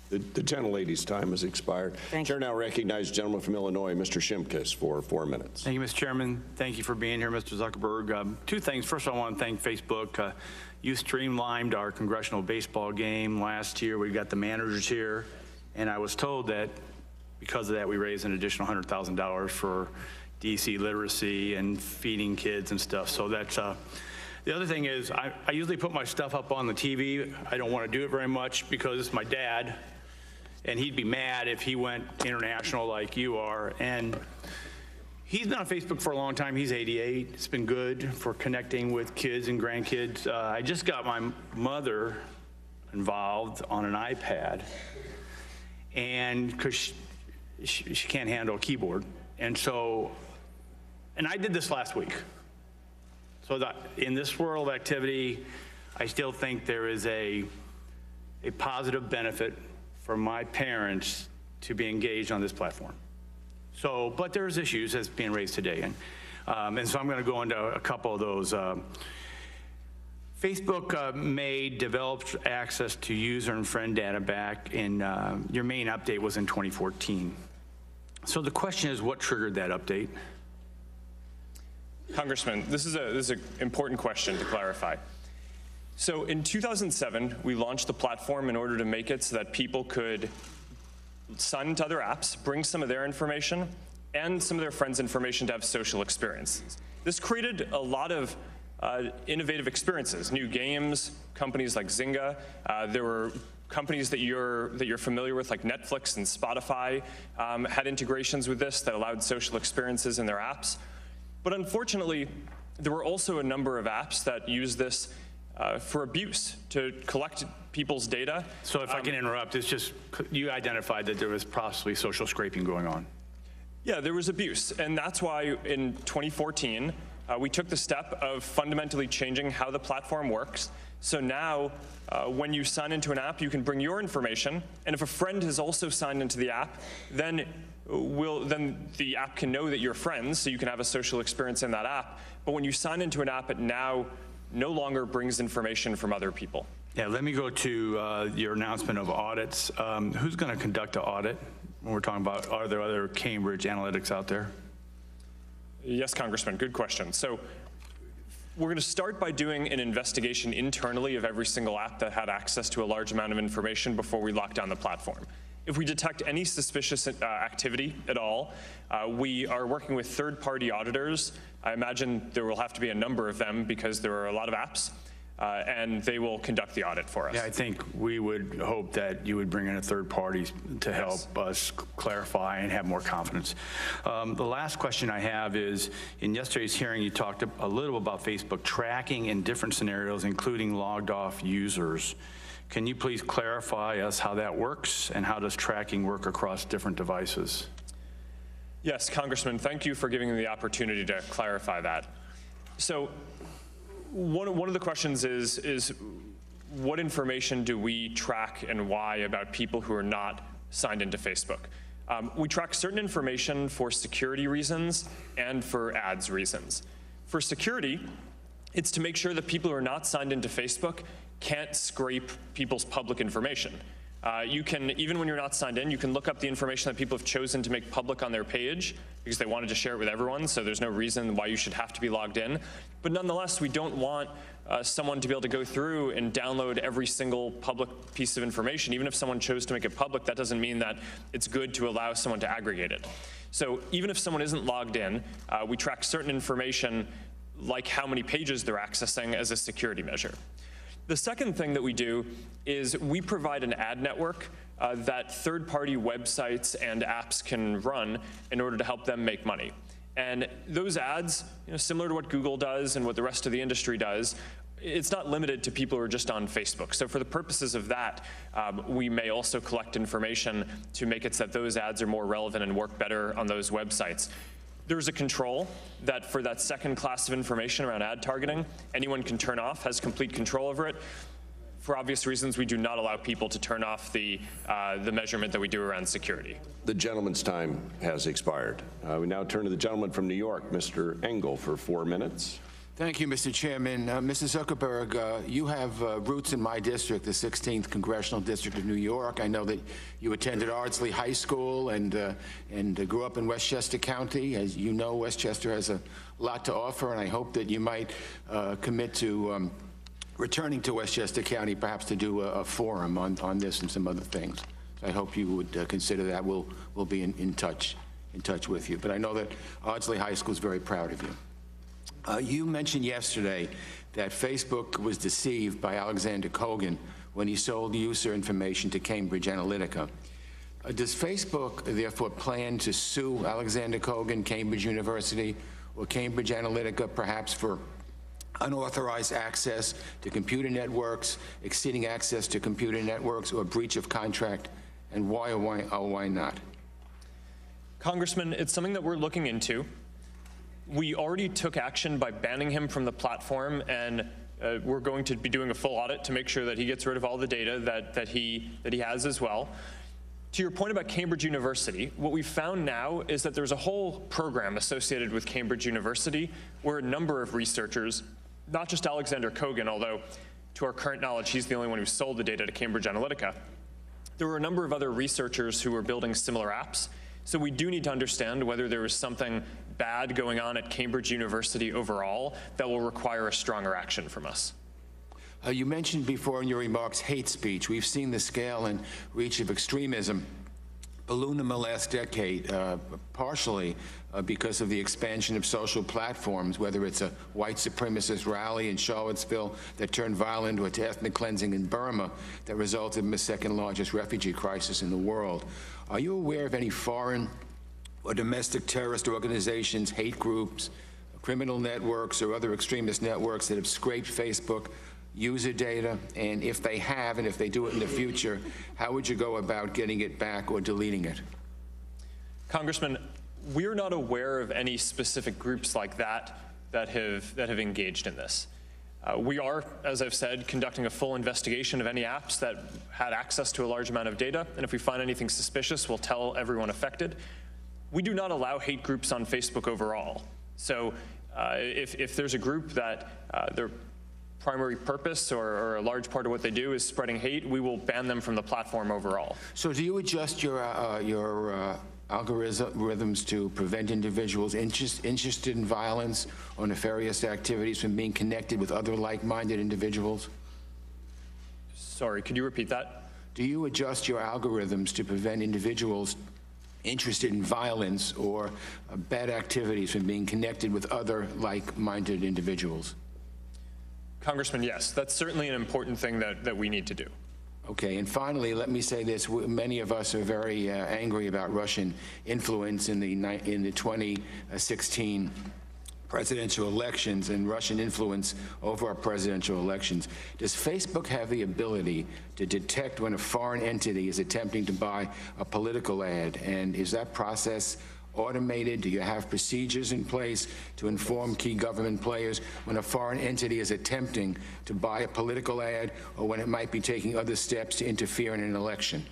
S1: The gentlelady's time has expired.
S7: Thank
S1: Chair
S7: you.
S1: now recognizes gentleman from Illinois, Mr. Shimkus, for 4 minutes.
S8: Thank you, Mr. Chairman. Thank you for being here, Mr. Zuckerberg. Two things. First, I want to thank Facebook. You streamlined our congressional baseball game last year. We got the managers here, and I was told that because of that, we raised an additional $100,000 for DC literacy and feeding kids and stuff. So that's the other thing is I usually put my stuff up on the TV. I don't want to do it very much because my dad, and he'd be mad if he went international like you are. And he's been on Facebook for a long time. He's 88. It's been good for connecting with kids and grandkids. I just got my mother involved on an iPad, and because she can't handle a keyboard. And so, and I did this last week. So that in this world of activity, I still think there is a positive benefit for my parents to be engaged on this platform. So, but there's issues that's being raised today. And so I'm going to go into a couple of those. Facebook may develop access to user and friend data back in, your main update was in 2014. So the question is, what triggered that update?
S3: Congressman, this is an important question to clarify. So in 2007, we launched the platform in order to make it so that people could sign into other apps, bring some of their information and some of their friends' information to have social experiences. This created a lot of innovative experiences, new games, companies like Zynga. There were companies that you're familiar with, like Netflix and Spotify, had integrations with this that allowed social experiences in their apps. But unfortunately, there were also a number of apps that use this for abuse, to collect people's data.
S8: So if I can interrupt, it's just, you identified that there was possibly social scraping going on.
S3: Yeah, there was abuse, and that's why in 2014, we took the step of fundamentally changing how the platform works. So now, when you sign into an app, you can bring your information, and if a friend has also signed into the app, then the app can know that you're friends, so you can have a social experience in that app. But when you sign into an app, it now no longer brings information from other people.
S8: Yeah, let me go to your announcement of audits. Who's going to conduct an audit when we're talking about, are there other Cambridge Analytics out there?
S3: Yes, Congressman, good question. So we're going to start by doing an investigation internally of every single app that had access to a large amount of information before we lock down the platform. If we detect any suspicious activity at all, we are working with third-party auditors. I imagine there will have to be a number of them because there are a lot of apps, and they will conduct the audit for us.
S8: Yeah, I think we would hope that you would bring in a third party to help us clarify and have more confidence. The last question I have is, in yesterday's hearing, you talked a little about Facebook tracking in different scenarios, including logged off users. Can you please clarify us how that works, and how does tracking work across different devices?
S3: Yes, Congressman, thank you for giving me the opportunity to clarify that. So one of the questions is what information do we track and why about people who are not signed into Facebook? We track certain information for security reasons and for ads reasons. For security, it's to make sure that people who are not signed into Facebook can't scrape people's public information. You can, even when you're not signed in, you can look up the information that people have chosen to make public on their page because they wanted to share it with everyone, so there's no reason why you should have to be logged in. But nonetheless, we don't want someone to be able to go through and download every single public piece of information. Even if someone chose to make it public, that doesn't mean that it's good to allow someone to aggregate it. So even if someone isn't logged in, we track certain information like how many pages they're accessing as a security measure. The second thing that we do is we provide an ad network that third-party websites and apps can run in order to help them make money. And those ads, similar to what Google does and what the rest of the industry does, it's not limited to people who are just on Facebook. So for the purposes of that, we may also collect information to make it so that those ads are more relevant and work better on those websites. There's a control that for that second class of information around ad targeting, anyone can turn off, has complete control over it. For obvious reasons, we do not allow people to turn off the measurement that we do around security.
S1: The gentleman's time has expired. We now turn to the gentleman from New York, Mr. Engel, for 4 minutes.
S9: Thank you, Mr. Chairman. Mr. Zuckerberg, you have roots in my district, the 16th Congressional District of New York. I know that you attended Ardsley High School and grew up in Westchester County. As you know, Westchester has a lot to offer, and I hope that you might commit to returning to Westchester County, perhaps to do a forum on this and some other things. So I hope you would consider that. We'll be in touch with you. But I know that Ardsley High School is very proud of you. You mentioned yesterday that Facebook was deceived by Alexander Kogan when he sold user information to Cambridge Analytica. Does Facebook therefore plan to sue Alexander Kogan, Cambridge University, or Cambridge Analytica perhaps for unauthorized access to computer networks, exceeding access to computer networks, or breach of contract, and why or why not?
S3: Congressman, it's something that we're looking into. We already took action by banning him from the platform, and we're going to be doing a full audit to make sure that he gets rid of all the data that he has as well. To your point about Cambridge University, what we've found now is that there's a whole program associated with Cambridge University where a number of researchers, not just Alexander Kogan, although to our current knowledge he's the only one who sold the data to Cambridge Analytica, there were a number of other researchers who were building similar apps. So we do need to understand whether there was something bad going on at Cambridge University overall that will require a stronger action from us.
S9: You mentioned before in your remarks hate speech. We've seen the scale and reach of extremism balloon in the last decade, partially because of the expansion of social platforms, whether it's a white supremacist rally in Charlottesville that turned violent, or to ethnic cleansing in Burma that resulted in the second largest refugee crisis in the world. Are you aware of any foreign or domestic terrorist organizations, hate groups, criminal networks, or other extremist networks that have scraped Facebook user data? And if they have, and if they do it in the future, how would you go about getting it back or deleting it?
S3: Congressman, we're not aware of any specific groups like that that have engaged in this. We are, as I've said, conducting a full investigation of any apps that had access to a large amount of data, and if we find anything suspicious, we'll tell everyone affected. We do not allow hate groups on Facebook overall. So if there's a group that their primary purpose or a large part of what they do is spreading hate, we will ban them from the platform overall.
S9: So do you adjust your algorithms to prevent individuals interested in violence or nefarious activities from being connected with other like-minded individuals?
S3: Sorry, could you repeat that?
S9: Do you adjust your algorithms to prevent individuals interested in violence or bad activities from being connected with other like-minded individuals?
S3: Congressman, yes, that's certainly an important thing that we need to do.
S9: Okay, and finally, let me say this. Many of us are very angry about Russian influence in the 2016 presidential elections and Russian influence over our presidential elections. Does Facebook have the ability to detect when a foreign entity is attempting to buy a political ad? And is that process automated? Do you have procedures in place to inform key government players when a foreign entity is attempting to buy a political ad or when it might be taking other steps to interfere in an election?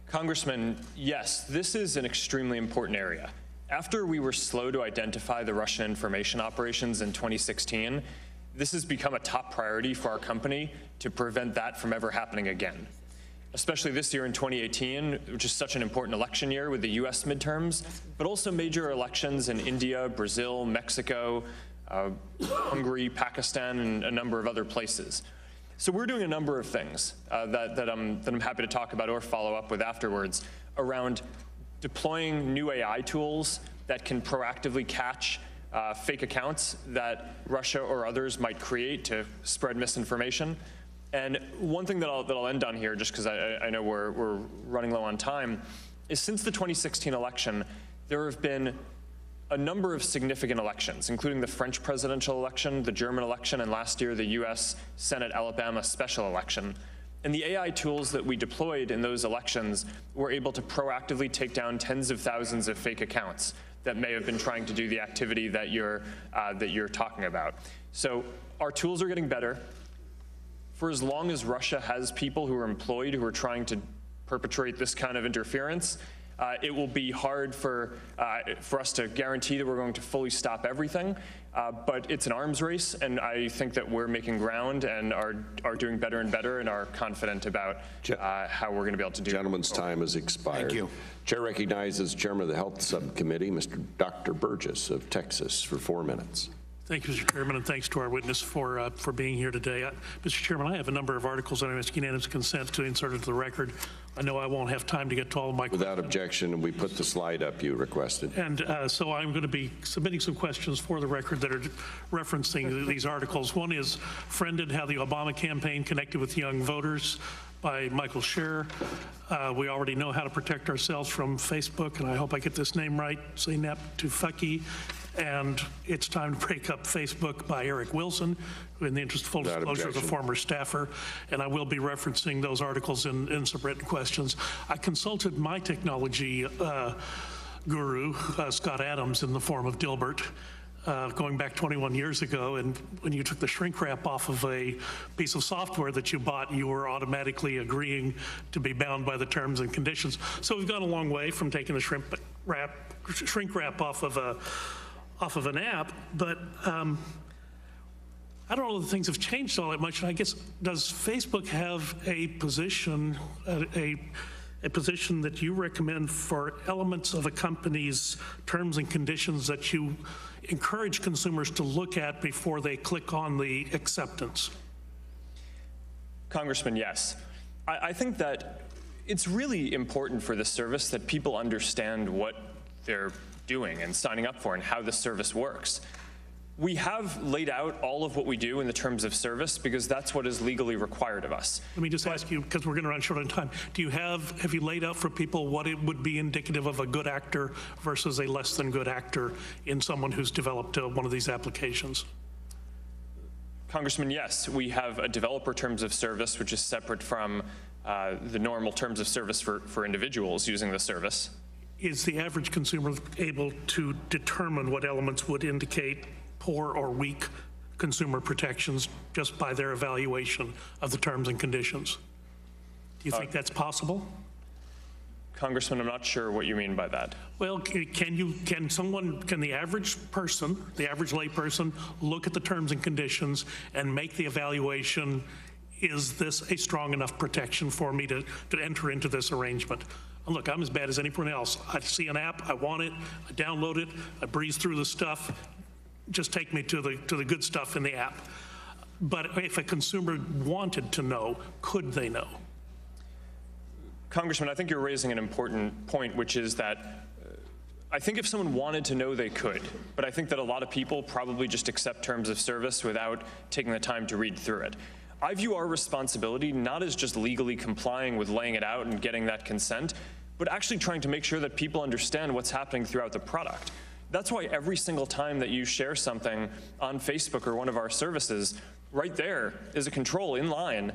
S3: Congressman, yes, this is an extremely important area. After we were slow to identify the Russian information operations in 2016, this has become a top priority for our company to prevent that from ever happening again. Especially this year in 2018, which is such an important election year with the US midterms, but also major elections in India, Brazil, Mexico, Hungary, Pakistan, and a number of other places. So we're doing a number of things that I'm happy to talk about or follow up with afterwards around deploying new AI tools that can proactively catch fake accounts that Russia or others might create to spread misinformation. And one thing that I'll end on here, just because I know we're running low on time, is since the 2016 election, there have been a number of significant elections, including the French presidential election, the German election, and last year the US Senate Alabama special election. And the AI tools that we deployed in those elections were able to proactively take down tens of thousands of fake accounts that may have been trying to do the activity that you're talking about. So our tools are getting better. For as long as Russia has people who are employed who are trying to perpetrate this kind of interference, it will be hard for us to guarantee that we're going to fully stop everything, but it's an arms race, and I think that we're making ground and are doing better and better and are confident about how we're going to be able to do it.
S1: Gentleman's time has expired.
S9: Thank you.
S1: Chair recognizes Chairman of the Health Subcommittee, Dr. Burgess of Texas, for 4 minutes.
S10: Thank you, Mr. Chairman, and thanks to our witness for being here today. Mr. Chairman, I have a number of articles that I'm asking unanimous consent to insert into the record. I know I won't have time to get to all of my questions.
S1: Without objection, we put the slide up you requested.
S10: And so I'm going to be submitting some questions for the record that are referencing these articles. One is Friended, How the Obama Campaign Connected with Young Voters by Michael Scher. We already know how to protect ourselves from Facebook, and I hope I get this name right, Zeynep Tufekci. And It's Time to Break Up Facebook by Eric Wilson, who in the interest of full disclosure is a former staffer. And I will be referencing those articles in some written questions. I consulted my technology guru, Scott Adams, in the form of Dilbert, going back 21 years ago. And when you took the shrink wrap off of a piece of software that you bought, you were automatically agreeing to be bound by the terms and conditions. So we've gone a long way from taking the shrink wrap off of an app, but I don't know that things have changed all that much. And I guess, does Facebook have a position, a position that you recommend for elements of a company's terms and conditions that you encourage consumers to look at before they click on the acceptance?
S3: Congressman, yes. I think that it's really important for the service that people understand what they're doing and signing up for and how the service works. We have laid out all of what we do in the terms of service because that's what is legally required of us.
S10: Let me just ask you, because we're going to run short on time, have you laid out for people what it would be indicative of a good actor versus a less than good actor in someone who's developed one of these applications?
S3: Congressman, yes. We have a developer terms of service, which is separate from the normal terms of service for individuals using the service.
S10: is the average consumer able to determine what elements would indicate poor or weak consumer protections just by their evaluation of the terms and conditions? Do you think that's possible?
S3: Congressman, I'm not sure what you mean by that.
S10: Well, can the average person, the average layperson, look at the terms and conditions and make the evaluation, is this a strong enough protection for me to enter into this arrangement? Look, I'm as bad as anyone else. I see an app, I want it, I download it, I breeze through the stuff, just take me to the good stuff in the app. But if a consumer wanted to know, could they know?
S3: Congressman, I think you're raising an important point, which is that I think if someone wanted to know, they could. But I think that a lot of people probably just accept terms of service without taking the time to read through it. I view our responsibility not as just legally complying with laying it out and getting that consent, but actually trying to make sure that people understand what's happening throughout the product. That's why every single time that you share something on Facebook or one of our services, right there is a control in line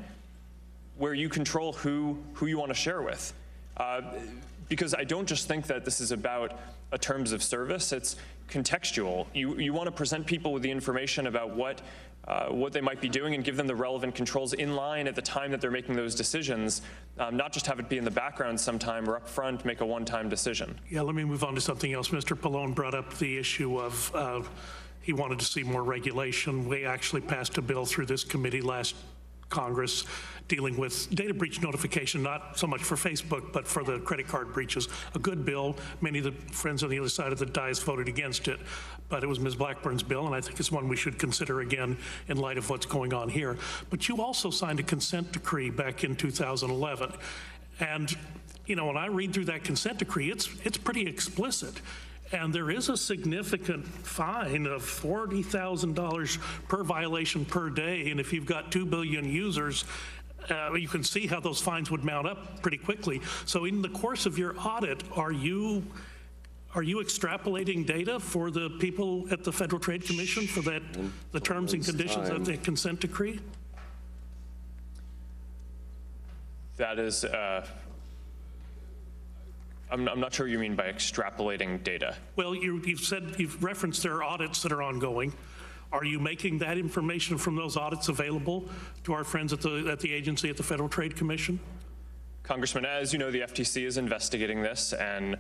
S3: where you control who you want to share with. Because I don't just think that this is about a terms of service, it's contextual. You want to present people with the information about what they might be doing and give them the relevant controls in line at the time that they're making those decisions, not just have it be in the background sometime or up front, make a one-time decision.
S10: Yeah, let me move on to something else. Mr. Pallone brought up the issue of he wanted to see more regulation. We actually passed a bill through this committee last Congress dealing with data breach notification, not so much for Facebook, but for the credit card breaches. A good bill. Many of the friends on the other side of the dais voted against it, but it was Ms. Blackburn's bill, and I think it's one we should consider again in light of what's going on here. But you also signed a consent decree back in 2011. And, you know, when I read through that consent decree, it's pretty explicit. And there is a significant fine of $40,000 per violation per day. And if you've got 2 billion users, you can see how those fines would mount up pretty quickly. So in the course of your audit, are you extrapolating data for the people at the Federal Trade Commission for that, the terms and conditions of the consent decree?
S3: That is, I'm not sure what you mean by extrapolating data.
S10: Well, you've referenced there are audits that are ongoing. Are you making that information from those audits available to our friends at the agency at the Federal Trade Commission?
S3: Congressman, as you know, the FTC is investigating this, and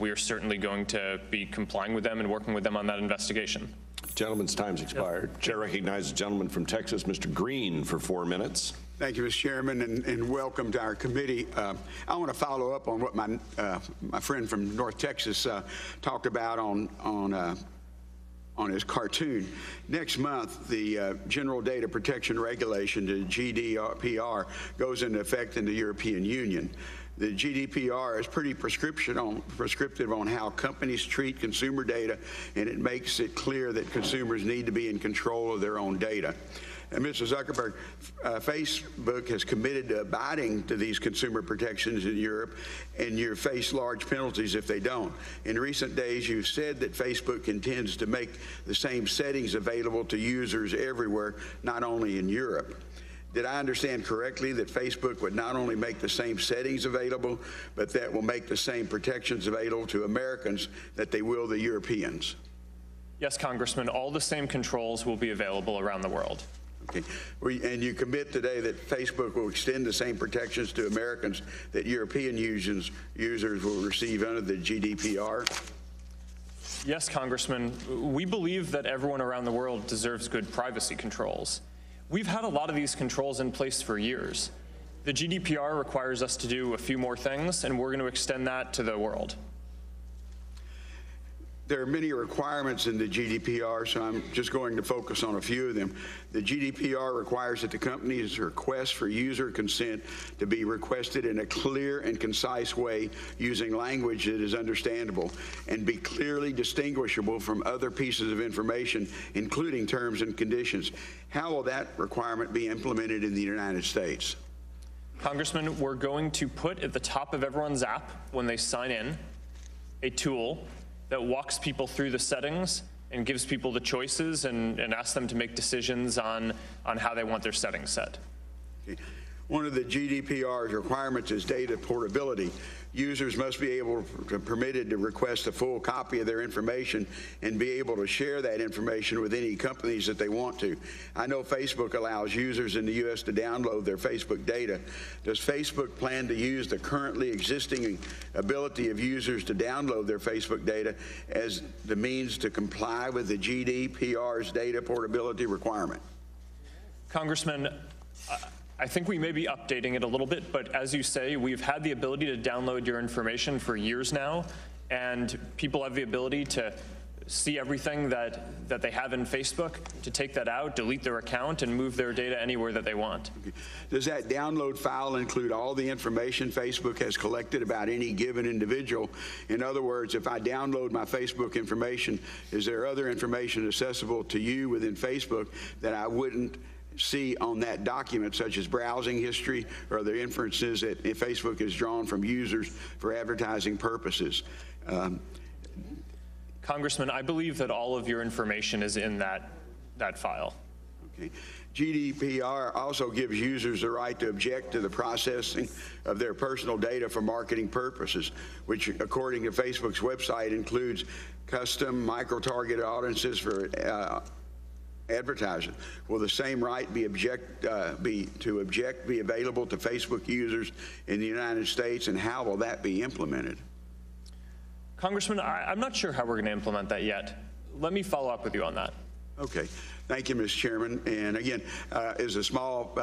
S3: we're certainly going to be complying with them and working with them on that investigation.
S1: Gentleman's time's expired. Chair recognizes the gentleman from Texas, Mr. Green, for 4 minutes.
S11: Thank you, Mr. Chairman, and welcome to our committee. I want to follow up on what my friend from North Texas talked about on his cartoon. Next month, the General Data Protection Regulation, the GDPR, goes into effect in the European Union. The GDPR is pretty prescriptive on how companies treat consumer data, and it makes it clear that consumers need to be in control of their own data. And Mr. Zuckerberg, Facebook has committed to abiding to these consumer protections in Europe, and you face large penalties if they don't. In recent days, you've said that Facebook intends to make the same settings available to users everywhere, not only in Europe. Did I understand correctly that Facebook would not only make the same settings available, but that will make the same protections available to Americans that they will the Europeans?
S3: Yes, Congressman, all the same controls will be available around the world.
S11: Okay. And you commit today that Facebook will extend the same protections to Americans that European users will receive under the GDPR?
S3: Yes, Congressman. We believe that everyone around the world deserves good privacy controls. We've had a lot of these controls in place for years. The GDPR requires us to do a few more things, and we're going to extend that to the world.
S11: There are many requirements in the GDPR, so I'm just going to focus on a few of them. The GDPR requires that the company's request for user consent to be requested in a clear and concise way using language that is understandable and be clearly distinguishable from other pieces of information, including terms and conditions. How will that requirement be implemented in the United States?
S3: Congressman, we're going to put at the top of everyone's app when they sign in a tool that walks people through the settings and gives people the choices and asks them to make decisions on how they want their settings set.
S11: Okay. One of the GDPR's requirements is data portability. Users must be permitted to request a full copy of their information and be able to share that information with any companies that they want to. I know Facebook allows users in the U.S. to download their Facebook data. Does Facebook plan to use the currently existing ability of users to download their Facebook data as the means to comply with the GDPR's data portability requirement?
S3: Congressman, I think we may be updating it a little bit, but as you say, we've had the ability to download your information for years now, and people have the ability to see everything that they have in Facebook, to take that out, delete their account, and move their data anywhere that they want.
S11: Okay. Does that download file include all the information Facebook has collected about any given individual? In other words, if I download my Facebook information, is there other information accessible to you within Facebook that I wouldn't see on that document, such as browsing history or the inferences that Facebook has drawn from users for advertising purposes?
S3: Congressman, I believe that all of your information is in that file.
S11: Okay. GDPR also gives users the right to object to the processing of their personal data for marketing purposes, which, according to Facebook's website, includes custom micro-targeted audiences for advertising. Will the same right be available to Facebook users in the United States, and how will that be implemented?
S3: Congressman, I'm not sure how we're going to implement that yet. Let me follow up with you on that.
S11: Okay. Thank you, Mr. Chairman. And again, as a small,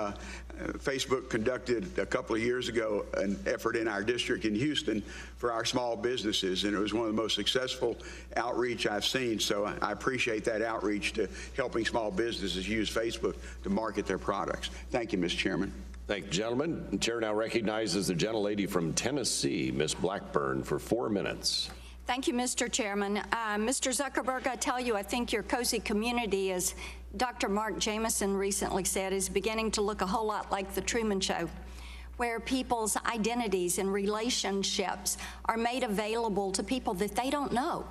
S11: Facebook conducted a couple of years ago an effort in our district in Houston for our small businesses, and it was one of the most successful outreach I've seen. So I appreciate that outreach to helping small businesses use Facebook to market their products. Thank you, Mr. Chairman.
S1: Thank you, gentlemen. The chair now recognizes the gentlelady from Tennessee, Ms. Blackburn, for 4 minutes.
S12: Thank you, Mr. Chairman. Mr. Zuckerberg, I tell you, I think your cozy community, as Dr. Mark Jameson recently said, is beginning to look a whole lot like the Truman Show, where people's identities and relationships are made available to people that they don't know.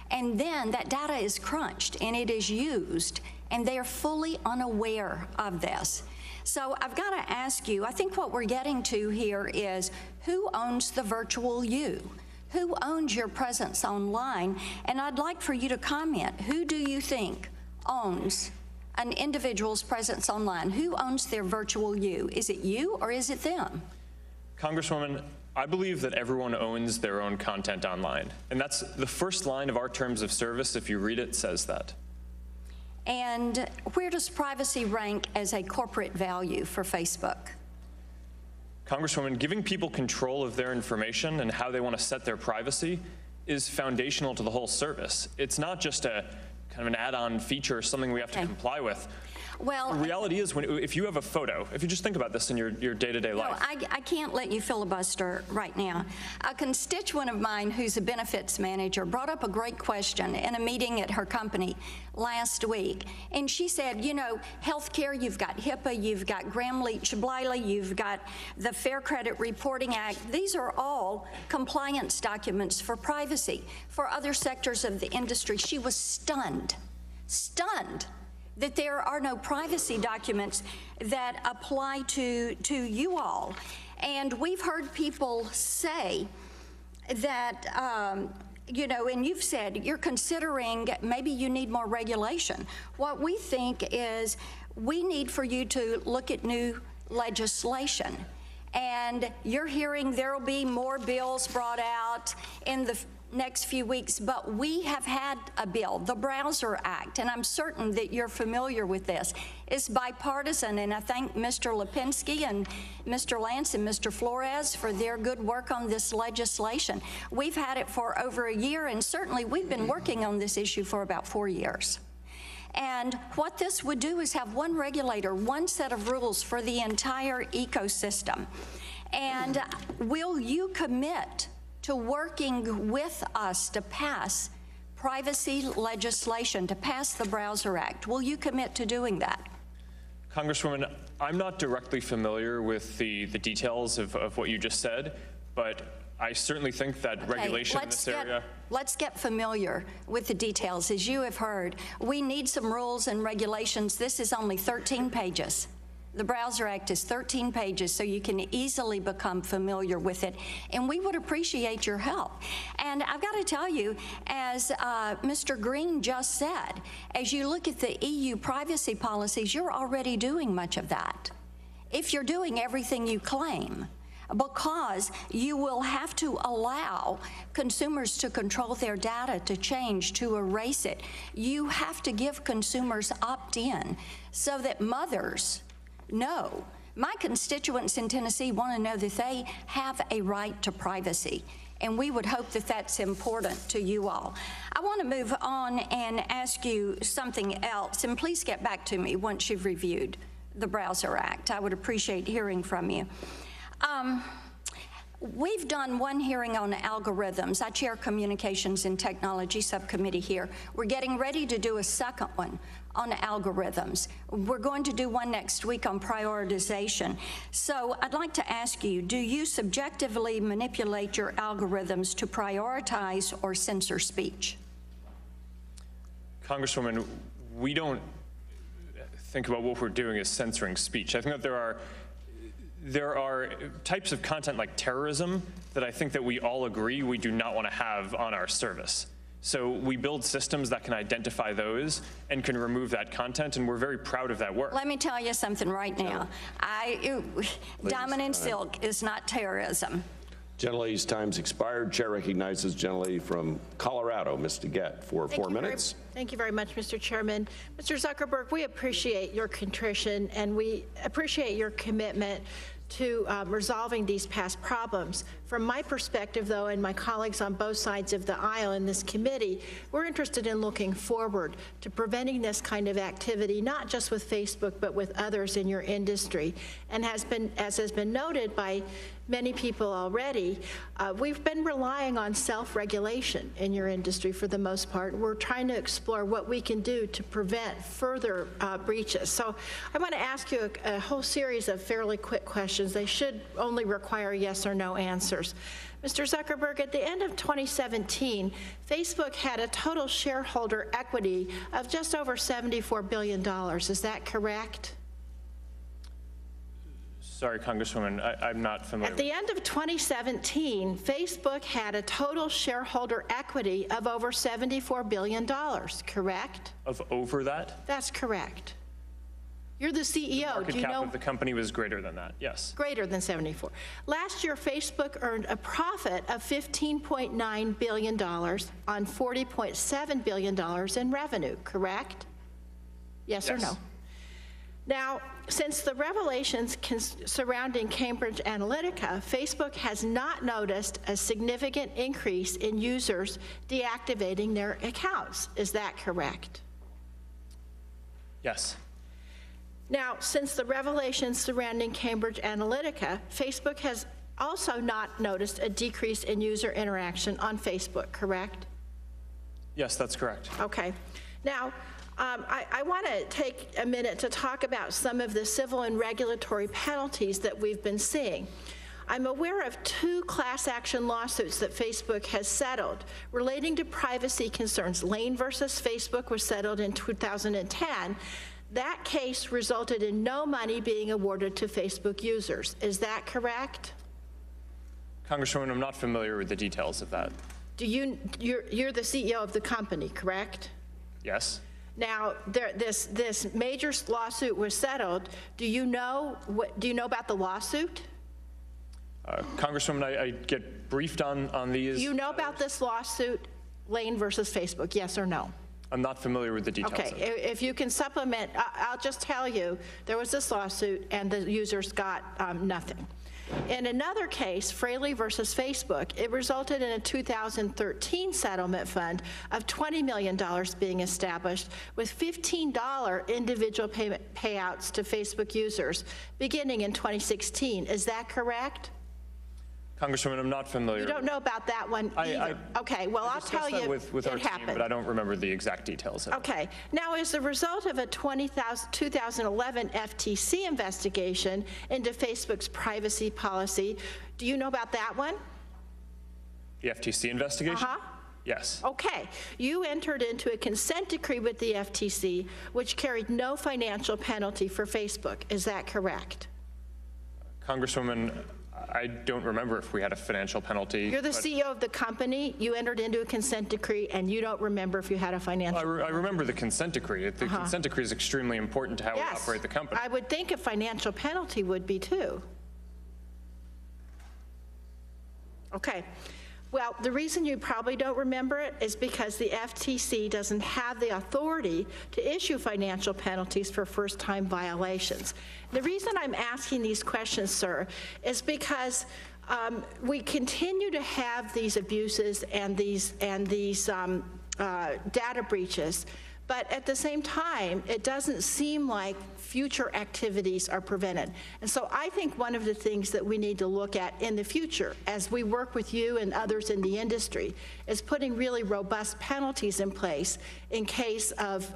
S12: And then that data is crunched and it is used, and they are fully unaware of this. So I've got to ask you, I think what we're getting to here is, who owns the virtual you? Who owns your presence online? And I'd like for you to comment. Who do you think owns an individual's presence online? Who owns their virtual you? Is it you or is it them?
S3: Congresswoman, I believe that everyone owns their own content online. And that's the first line of our terms of service. If you read it, says that.
S12: And where does privacy rank as a corporate value for Facebook?
S3: Congresswoman, giving people control of their information and how they want to set their privacy is foundational to the whole service. It's not just a kind of an add-on feature or something we have to comply with.
S12: Well,
S3: the reality is, if you have a photo, if you just think about this in your day-to-day life.
S12: No, I can't let you filibuster right now. A constituent of mine who's a benefits manager brought up a great question in a meeting at her company last week. And she said, you know, healthcare, you've got HIPAA, you've got Gramm-Leach-Bliley, you've got the Fair Credit Reporting Act. These are all compliance documents for privacy. For other sectors of the industry, she was stunned that there are no privacy documents that apply to you all. And we've heard people say that, you know, and you've said you're considering maybe you need more regulation. What we think is we need for you to look at new legislation. And you're hearing there will be more bills brought out in the next few weeks, but we have had a bill, the Browser Act, and I'm certain that you're familiar with this. It's bipartisan, and I thank Mr. Lipinski and Mr. Lance and Mr. Flores for their good work on this legislation. We've had it for over a year, and certainly we've been working on this issue for about 4 years. And what this would do is have one regulator, one set of rules for the entire ecosystem. And will you commit to working with us to pass privacy legislation, to pass the Browser Act? Will you commit to doing that?
S3: Congresswoman, I'm not directly familiar with the details of what you just said, but I certainly think that regulation in this area.
S12: Let's get familiar with the details. As you have heard, we need some rules and regulations. This is only 13 pages. The Browser Act is 13 pages, so you can easily become familiar with it, and we would appreciate your help. And I've got to tell you, as Mr. Green just said, as you look at the EU privacy policies, you're already doing much of that, if you're doing everything you claim, because you will have to allow consumers to control their data, to change, to erase it. You have to give consumers opt-in so that mothers know. My constituents in Tennessee want to know that they have a right to privacy, and we would hope that that's important to you all. I want to move on and ask you something else, and please get back to me once you've reviewed the Browser Act. I would appreciate hearing from you. We've done one hearing on algorithms. I chair Communications and Technology Subcommittee here. We're getting ready to do a second one on algorithms. We're going to do one next week on prioritization. So I'd like to ask you, do you subjectively manipulate your algorithms to prioritize or censor speech?
S3: Congresswoman, we don't think about what we're doing as censoring speech. I think that there are types of content like terrorism that I think that we all agree we do not want to have on our service. So we build systems that can identify those and can remove that content, and we're very proud of that work.
S12: Let me tell you something right now. Diamond and silk is not terrorism.
S1: Gentlelady's time's expired. Chair recognizes gentlelady from Colorado, Ms. DeGette, for 4 minutes.
S13: Thank you very much, Mr. Chairman. Mr. Zuckerberg, we appreciate your contrition and we appreciate your commitment to resolving these past problems. From my perspective, though, and my colleagues on both sides of the aisle in this committee, we're interested in looking forward to preventing this kind of activity, not just with Facebook, but with others in your industry. And as has been noted by many people already, we've been relying on self-regulation in your industry for the most part. We're trying to explore what we can do to prevent further breaches. So I want to ask you a whole series of fairly quick questions. They should only require yes or no answers. Mr. Zuckerberg, at the end of 2017, Facebook had a total shareholder equity of just over $74 billion. Is that correct?
S3: Sorry, Congresswoman, I'm not familiar.
S13: At the end of 2017, Facebook had a total shareholder equity of over $74 billion, correct?
S3: Of over that?
S13: That's correct. You're the CEO.
S3: The market cap of the company was greater than that, yes.
S13: Greater than 74. Last year, Facebook earned a profit of $15.9 billion on $40.7 billion in revenue, correct? Yes or no? Now, since the revelations surrounding Cambridge Analytica, Facebook has not noticed a significant increase in users deactivating their accounts. Is that correct?
S3: Yes.
S13: Now, since the revelations surrounding Cambridge Analytica, Facebook has also not noticed a decrease in user interaction on Facebook, correct?
S3: Yes, that's correct.
S13: Okay. Now, I want to take a minute to talk about some of the civil and regulatory penalties that we've been seeing. I'm aware of 2 class action lawsuits that Facebook has settled relating to privacy concerns. Lane versus Facebook was settled in 2010. That case resulted in no money being awarded to Facebook users. Is that correct?
S3: Congresswoman, I'm not familiar with the details of that.
S13: You're the CEO of the company, correct?
S3: Yes.
S13: Now, this major lawsuit was settled. Do you know about the lawsuit?
S3: Congresswoman, I get briefed on these.
S13: Do you know about this lawsuit, Lane versus Facebook, yes or no?
S3: I'm not familiar with the details.
S13: Okay, if you can supplement, I'll just tell you, there was this lawsuit and the users got nothing. In another case, Fraley versus Facebook, it resulted in a 2013 settlement fund of $20 million being established with $15 individual payouts to Facebook users beginning in 2016. Is that correct?
S3: Congresswoman, I'm not familiar.
S13: You don't know about that one either. Okay, well, I'll tell you
S3: with our team, but I don't remember the exact details of it.
S13: Okay, now as a result of a 2011 FTC investigation into Facebook's privacy policy, do you know about that one?
S3: The FTC investigation? Yes.
S13: Okay. You entered into a consent decree with the FTC, which carried no financial penalty for Facebook. Is that correct?
S3: Congresswoman, I don't remember if we had a financial penalty.
S13: You're the CEO of the company. You entered into a consent decree, and you don't remember if you had a financial
S3: I remember the consent decree. The consent decree is extremely important to how we operate the company.
S13: I would think a financial penalty would be too. Okay. Well, the reason you probably don't remember it is because the FTC doesn't have the authority to issue financial penalties for first-time violations. The reason I'm asking these questions, sir, is because we continue to have these abuses and these data breaches, but at the same time, it doesn't seem like future activities are prevented. And so I think one of the things that we need to look at in the future, as we work with you and others in the industry, is putting really robust penalties in place in case of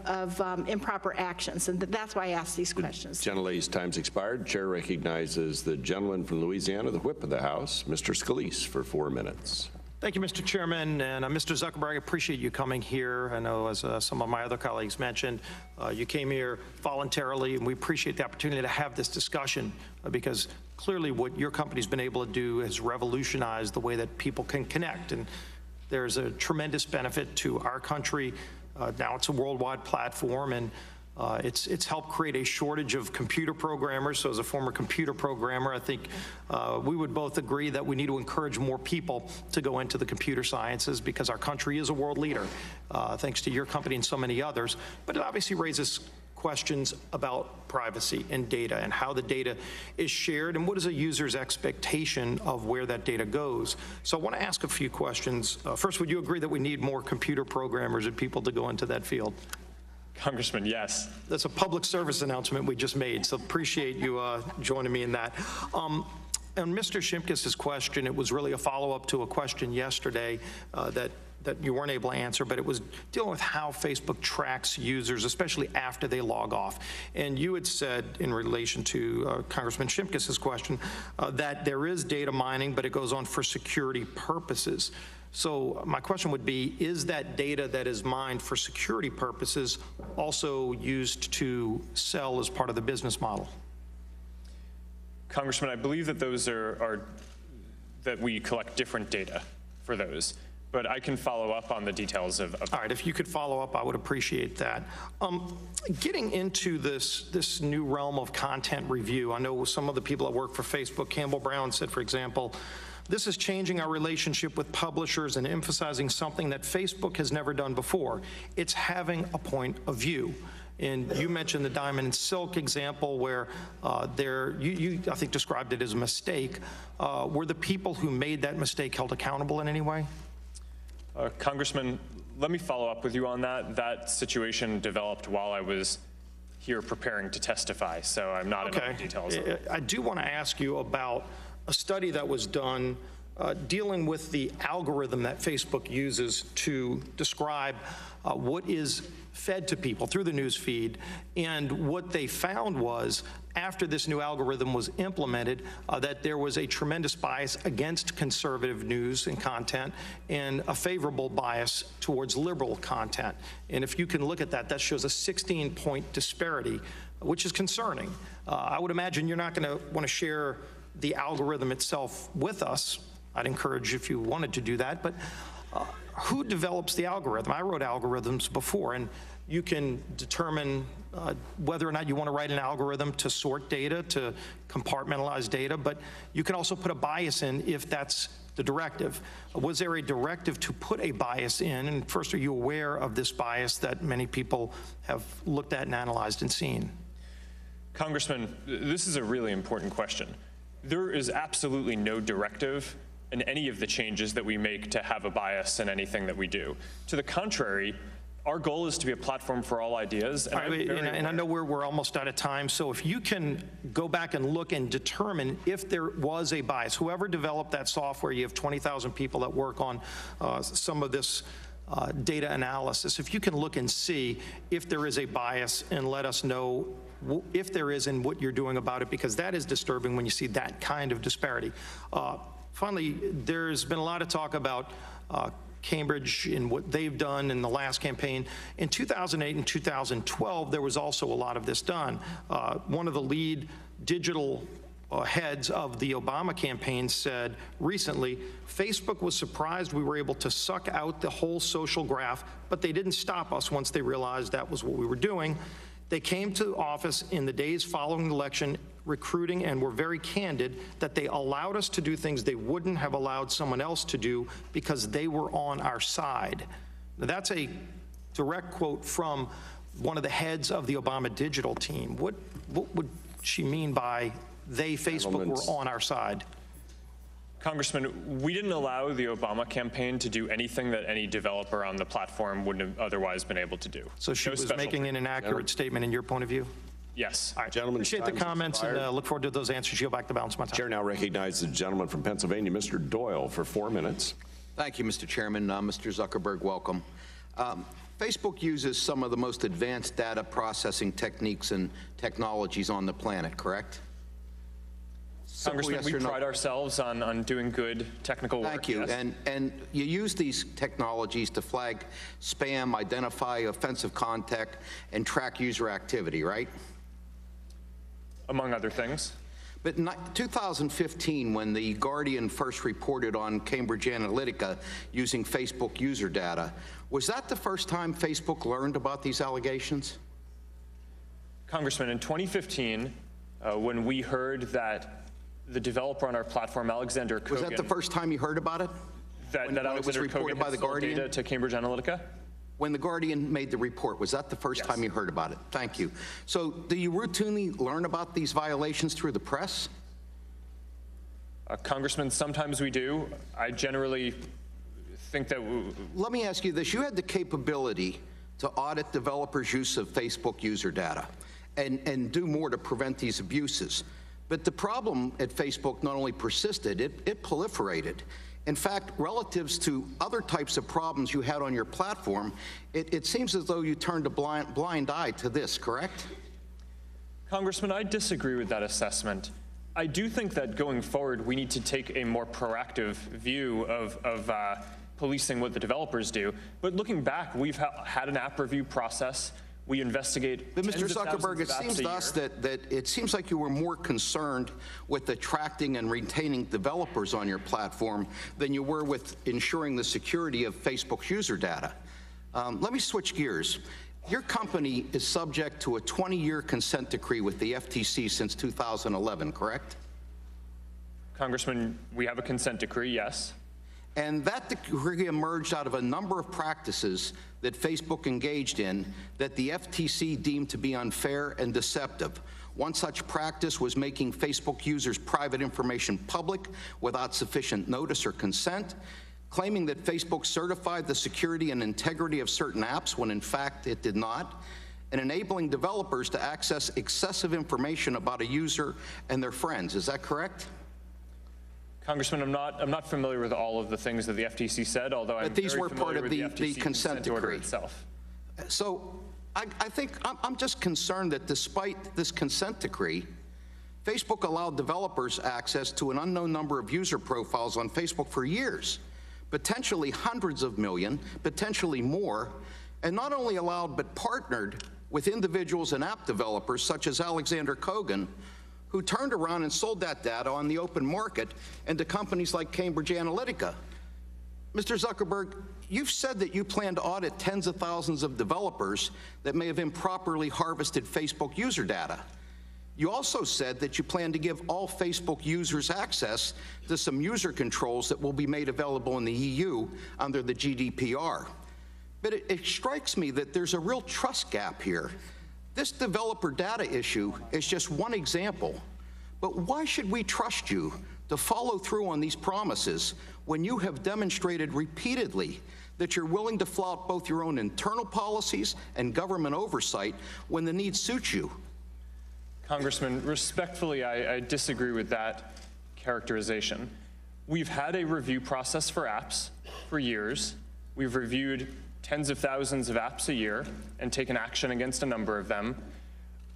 S13: improper actions. And that's why I ask these questions.
S1: Gentlelady's time's expired. Chair recognizes the gentleman from Louisiana, the whip of the House, Mr. Scalise, for 4 minutes.
S14: Thank you, Mr. Chairman, and Mr. Zuckerberg, I appreciate you coming here. I know, as some of my other colleagues mentioned, you came here voluntarily, and we appreciate the opportunity to have this discussion because clearly what your company's been able to do has revolutionized the way that people can connect, and there's a tremendous benefit to our country. Now it's a worldwide platform, and it's helped create a shortage of computer programmers. So as a former computer programmer, I think we would both agree that we need to encourage more people to go into the computer sciences because our country is a world leader, thanks to your company and so many others. But it obviously raises questions about privacy and data and how the data is shared and what is a user's expectation of where that data goes. So I want to ask a few questions. First, would you agree that we need more computer programmers and people to go into that field?
S3: Congressman, yes.
S14: That's a public service announcement we just made, so appreciate you joining me in that. And Mr. Shimkus' question, it was really a follow-up to a question yesterday that you weren't able to answer, but it was dealing with how Facebook tracks users, especially after they log off. And you had said in relation to Congressman Shimkus' question that there is data mining, but it goes on for security purposes. So my question would be, is that data that is mined for security purposes also used to sell as part of the business model?
S3: Congressman, I believe that those are that we collect different data for those, but I can follow up on the details of
S14: All right, if you could follow up, I would appreciate that. Getting into this new realm of content review, I know some of the people that work for Facebook, Campbell Brown said, for example, this is changing our relationship with publishers and emphasizing something that Facebook has never done before. It's having a point of view. And you mentioned the Diamond and Silk example where you I think, described it as a mistake. Were the people who made that mistake held accountable in any way?
S3: Congressman, let me follow up with you on that. That situation developed while I was here preparing to testify, so I'm not in all the details.
S14: I do want to ask you about a study that was done dealing with the algorithm that Facebook uses to describe what is fed to people through the news feed. And what they found was, after this new algorithm was implemented, that there was a tremendous bias against conservative news and content and a favorable bias towards liberal content. And if you can look at that, that shows a 16-point disparity, which is concerning. I would imagine you're not going to want to share the algorithm itself with us. I'd encourage if you wanted to do that, but who develops the algorithm? I wrote algorithms before, and you can determine whether or not you want to write an algorithm to sort data, to compartmentalize data, but you can also put a bias in if that's the directive. Was there a directive to put a bias in? And first, are you aware of this bias that many people have looked at and analyzed and seen?
S3: Congressman, this is a really important question. There is absolutely no directive in any of the changes that we make to have a bias in anything that we do. To the contrary, our goal is to be a platform for all ideas.
S14: And I know we're almost out of time, so if you can go back and look and determine if there was a bias, whoever developed that software, you have 20,000 people that work on some of this data analysis. If you can look and see if there is a bias and let us know if there is and what you're doing about it, because that is disturbing when you see that kind of disparity. Finally, there's been a lot of talk about Cambridge in what they've done in the last campaign. In 2008 and 2012, there was also a lot of this done. One of the lead digital heads of the Obama campaign said recently, Facebook was surprised we were able to suck out the whole social graph, but they didn't stop us once they realized that was what we were doing. They came to office in the days following the election, recruiting, and were very candid that they allowed us to do things they wouldn't have allowed someone else to do because they were on our side. Now, that's a direct quote from one of the heads of the Obama digital team. What would she mean by they, Facebook, were on our side?
S3: Congressman, we didn't allow the Obama campaign to do anything that any developer on the platform wouldn't have otherwise been able to do.
S14: So she was making an inaccurate statement in your point of view?
S3: Yes.
S14: All right.
S1: Gentlemen,
S14: appreciate the comments and look forward to those answers. You'll back the balance of my time.
S1: Chair now recognizes the gentleman from Pennsylvania, Mr. Doyle, for 4 minutes.
S15: Thank you, Mr. Chairman. Mr. Zuckerberg, welcome. Facebook uses some of the most advanced data processing techniques and technologies on the planet, correct?
S3: Congressman, we pride ourselves on doing good technical work.
S15: Thank you.
S3: Yes.
S15: And you use these technologies to flag spam, identify offensive content, and track user activity, right?
S3: Among other things.
S15: But in 2015, when The Guardian first reported on Cambridge Analytica using Facebook user data, was that the first time Facebook learned about these allegations?
S3: Congressman, in 2015, when we heard that the developer on our platform, Alexander Kogan...
S15: Was that the first time you heard about it?
S3: That it was reported by The Guardian? Data to Cambridge Analytica?
S15: When The Guardian made the report, was that the first time you heard about it? Thank you. So do you routinely learn about these violations through the press?
S3: Congressman, sometimes we do. I generally think that...
S15: Let me ask you this. You had the capability to audit developers' use of Facebook user data and do more to prevent these abuses. But the problem at Facebook not only persisted, it proliferated. In fact, relatives to other types of problems you had on your platform, it seems as though you turned a blind eye to this, correct?
S3: Congressman, I disagree with that assessment. I do think that going forward, we need to take a more proactive view of policing what the developers do. But looking back, we've had an app review process. We investigate.
S15: But Mr. Zuckerberg, it seems to us that it seems like you were more concerned with attracting and retaining developers on your platform than you were with ensuring the security of Facebook's user data. Let me switch gears. Your company is subject to a 20-year consent decree with the FTC since 2011, correct?
S3: Congressman, we have a consent decree, yes.
S15: And that decree emerged out of a number of practices that Facebook engaged in that the FTC deemed to be unfair and deceptive. One such practice was making Facebook users' private information public without sufficient notice or consent, claiming that Facebook certified the security and integrity of certain apps when in fact it did not, and enabling developers to access excessive information about a user and their friends. Is that correct?
S3: Congressman, I'm not familiar with all of the things that the FTC said, although I'm very familiar with the FTC consent order itself.
S15: So I think I'm just concerned that despite this consent decree, Facebook allowed developers access to an unknown number of user profiles on Facebook for years, potentially hundreds of million, potentially more, and not only allowed but partnered with individuals and app developers such as Alexander Kogan, who turned around and sold that data on the open market and to companies like Cambridge Analytica. Mr. Zuckerberg, you've said that you plan to audit tens of thousands of developers that may have improperly harvested Facebook user data. You also said that you plan to give all Facebook users access to some user controls that will be made available in the EU under the GDPR. But it strikes me that there's a real trust gap here. This developer data issue is just one example, but why should we trust you to follow through on these promises when you have demonstrated repeatedly that you're willing to flout both your own internal policies and government oversight when the need suits you?
S3: Congressman, respectfully, I disagree with that characterization. We've had a review process for apps for years. We've reviewed tens of thousands of apps a year and taken action against a number of them.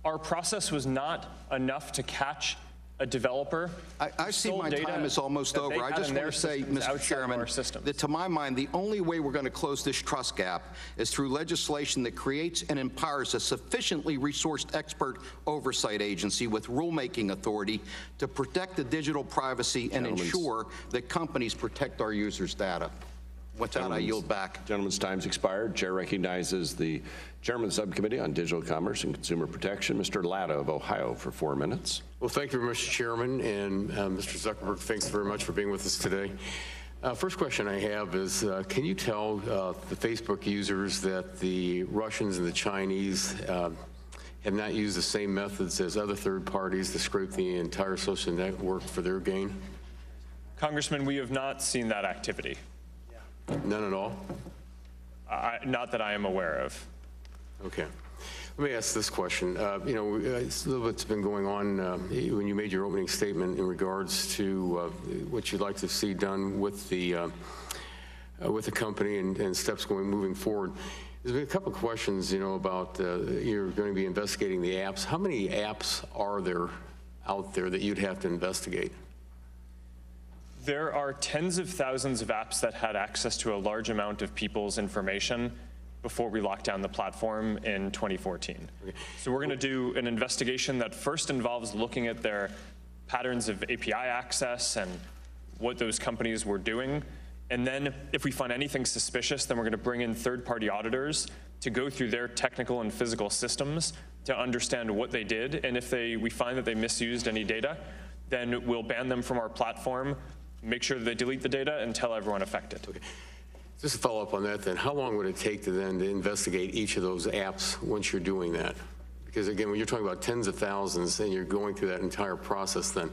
S3: Our process was not enough to catch a developer.
S15: I see
S3: stole
S15: my
S3: data
S15: time is almost
S3: that they
S15: over. I
S3: had
S15: just
S3: in
S15: want
S3: their
S15: to say,
S3: systems
S15: Mr.
S3: outside of
S15: Chairman,
S3: our systems.
S15: that to my mind, the only way we're going to close this trust gap is through legislation that creates and empowers a sufficiently resourced expert oversight agency with rulemaking authority to protect the digital privacy and ensure that companies protect our users' data. With that, I yield back.
S1: Gentleman's time's expired. Chair recognizes the Chairman of the Subcommittee on Digital Commerce and Consumer Protection, Mr. Latta of Ohio, for 4 minutes.
S16: Well, thank you very much, Chairman, and Mr. Zuckerberg, thanks very much for being with us today. First question I have is, can you tell the Facebook users that the Russians and the Chinese have not used the same methods as other third parties to scrape the entire social network for their gain?
S3: Congressman, we have not seen that activity.
S16: None at all?
S3: Not that I am aware of.
S16: Okay. Let me ask this question. You know, a little bit's been going on when you made your opening statement in regards to what you'd like to see done with the company and steps moving forward. There's been a couple of questions, you know, about you're going to be investigating the apps. How many apps are there out there that you'd have to investigate?
S3: There are tens of thousands of apps that had access to a large amount of people's information before we locked down the platform in 2014. Okay. So we're going to do an investigation that first involves looking at their patterns of API access and what those companies were doing. And then if we find anything suspicious, then we're going to bring in third-party auditors to go through their technical and physical systems to understand what they did. And if we find that they misused any data, then we'll ban them from our platform, make sure that they delete the data, and tell everyone affected.
S16: Okay. Just to follow up on that then, how long would it take to investigate each of those apps once you're doing that? Because again, when you're talking about tens of thousands and you're going through that entire process, then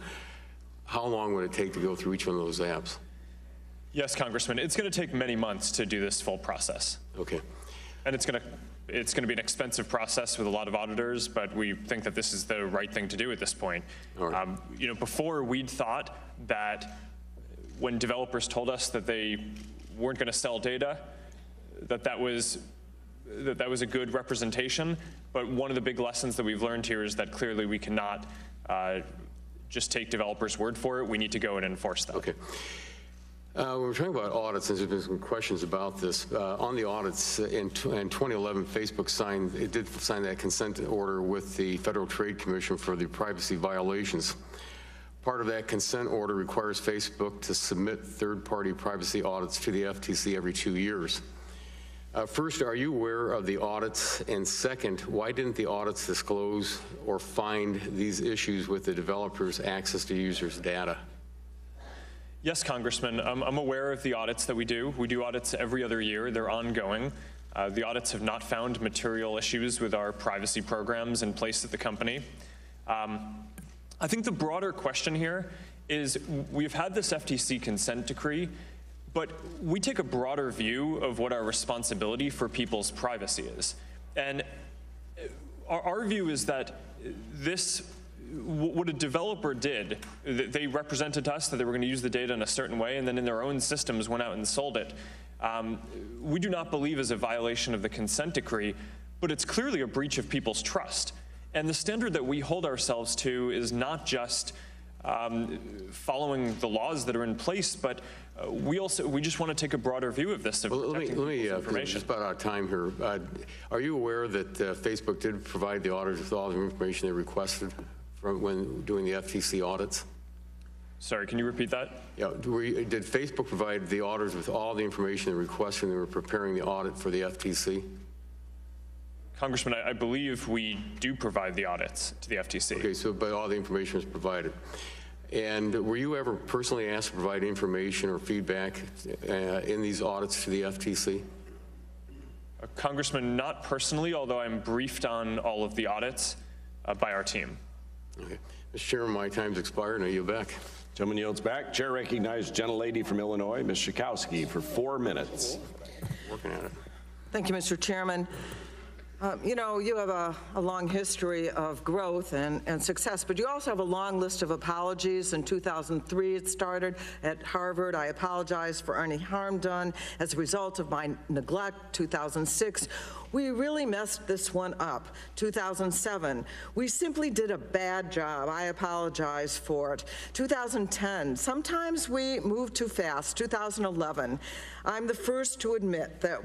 S16: how long would it take to go through each one of those apps?
S3: Yes, Congressman, it's going to take many months to do this full process.
S16: Okay.
S3: And it's going to be an expensive process with a lot of auditors, but we think that this is the right thing to do at this point.
S16: All right.
S3: You know, before we'd thought that when developers told us that they weren't going to sell data, that was a good representation. But one of the big lessons that we've learned here is that clearly we cannot just take developers' word for it. We need to go and enforce that.
S16: Okay. When we're talking about audits, and there's been some questions about this, on the audits in 2011, Facebook did sign that consent order with the Federal Trade Commission for the privacy violations. Part of that consent order requires Facebook to submit third-party privacy audits to the FTC every 2 years. First, are you aware of the audits? And second, why didn't the audits disclose or find these issues with the developers' access to users' data?
S3: Yes, Congressman, I'm aware of the audits that we do. We do audits every other year. They're ongoing. The audits have not found material issues with our privacy programs in place at the company. I think the broader question here is we've had this FTC consent decree, but we take a broader view of what our responsibility for people's privacy is. And our view is that what a developer did, they represented to us that they were going to use the data in a certain way, and then in their own systems went out and sold it. We do not believe is a violation of the consent decree, but it's clearly a breach of people's trust. And the standard that we hold ourselves to is not just following the laws that are in place, but we just want to take a broader view of this.
S16: Let me just about out of time here. Are you aware that Facebook did provide the auditors with all the information they requested when doing the FTC audits?
S3: Sorry, can you repeat that?
S16: Yeah. Did Facebook provide the auditors with all the information they requested when they were preparing the audit for the FTC?
S3: Congressman, I believe we do provide the audits to the FTC.
S16: Okay, but all the information was provided. And were you ever personally asked to provide information or feedback in these audits to the FTC?
S3: Congressman, not personally, although I'm briefed on all of the audits by our team.
S16: Okay. Mr. Chairman, my time's expired, and I yield back.
S1: Gentleman yields back. Chair recognizes gentlelady from Illinois, Ms. Schakowsky, for 4 minutes.
S16: Working at it.
S17: Thank you, Mr. Chairman. You know, you have a long history of growth and success, but you also have a long list of apologies. In 2003, it started at Harvard. I apologize for any harm done as a result of my neglect. 2006, We really messed this one up. 2007, we simply did a bad job. I apologize for it. 2010, sometimes we moved too fast. 2011, I'm the first to admit that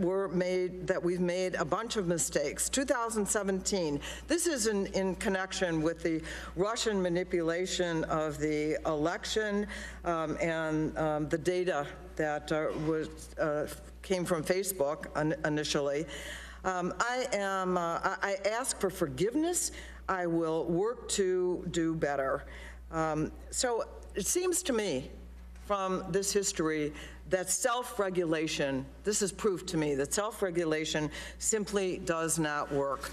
S17: we've made a bunch of mistakes. 2017, this is in connection with the Russian manipulation of the election and the data that came from Facebook initially. I ask for forgiveness. I will work to do better. So it seems to me from this history that self-regulation, this is proof to me that self-regulation simply does not work.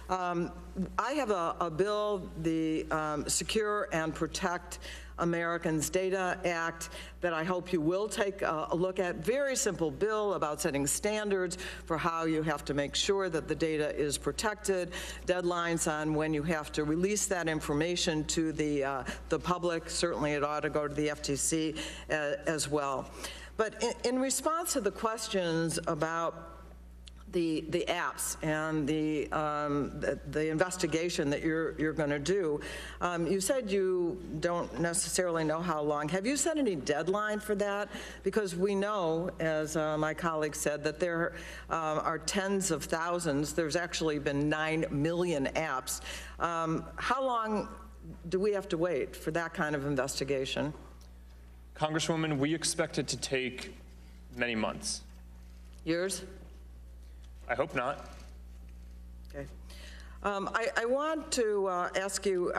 S17: I have a bill, the Secure and Protect Americans Data Act, that I hope you will take a look at. Very simple bill about setting standards for how you have to make sure that the data is protected, deadlines on when you have to release that information to the public. Certainly it ought to go to the FTC as well. But in response to the questions about the apps and the investigation that you're going to do, you said you don't necessarily know how long. Have you set any deadline for that? Because we know, as my colleague said, that there are tens of thousands. There's actually been 9 million apps. How long do we have to wait for that kind of investigation?
S3: Congresswoman, we expect it to take many months.
S17: Years?
S3: I hope not.
S17: Okay. I want to ask you,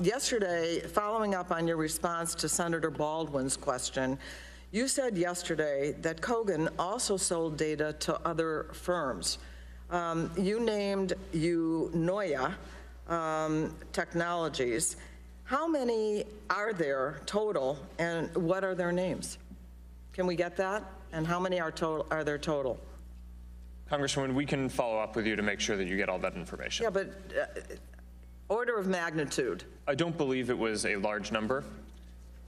S17: yesterday, following up on your response to Senator Baldwin's question, you said yesterday that Kogan also sold data to other firms. You named Eunoia Technologies. How many are there total, and what are their names? Can we get that? And how many are there total?
S3: Congresswoman, we can follow up with you to make sure that you get all that information.
S17: Yeah, but order of magnitude.
S3: I don't believe it was a large number,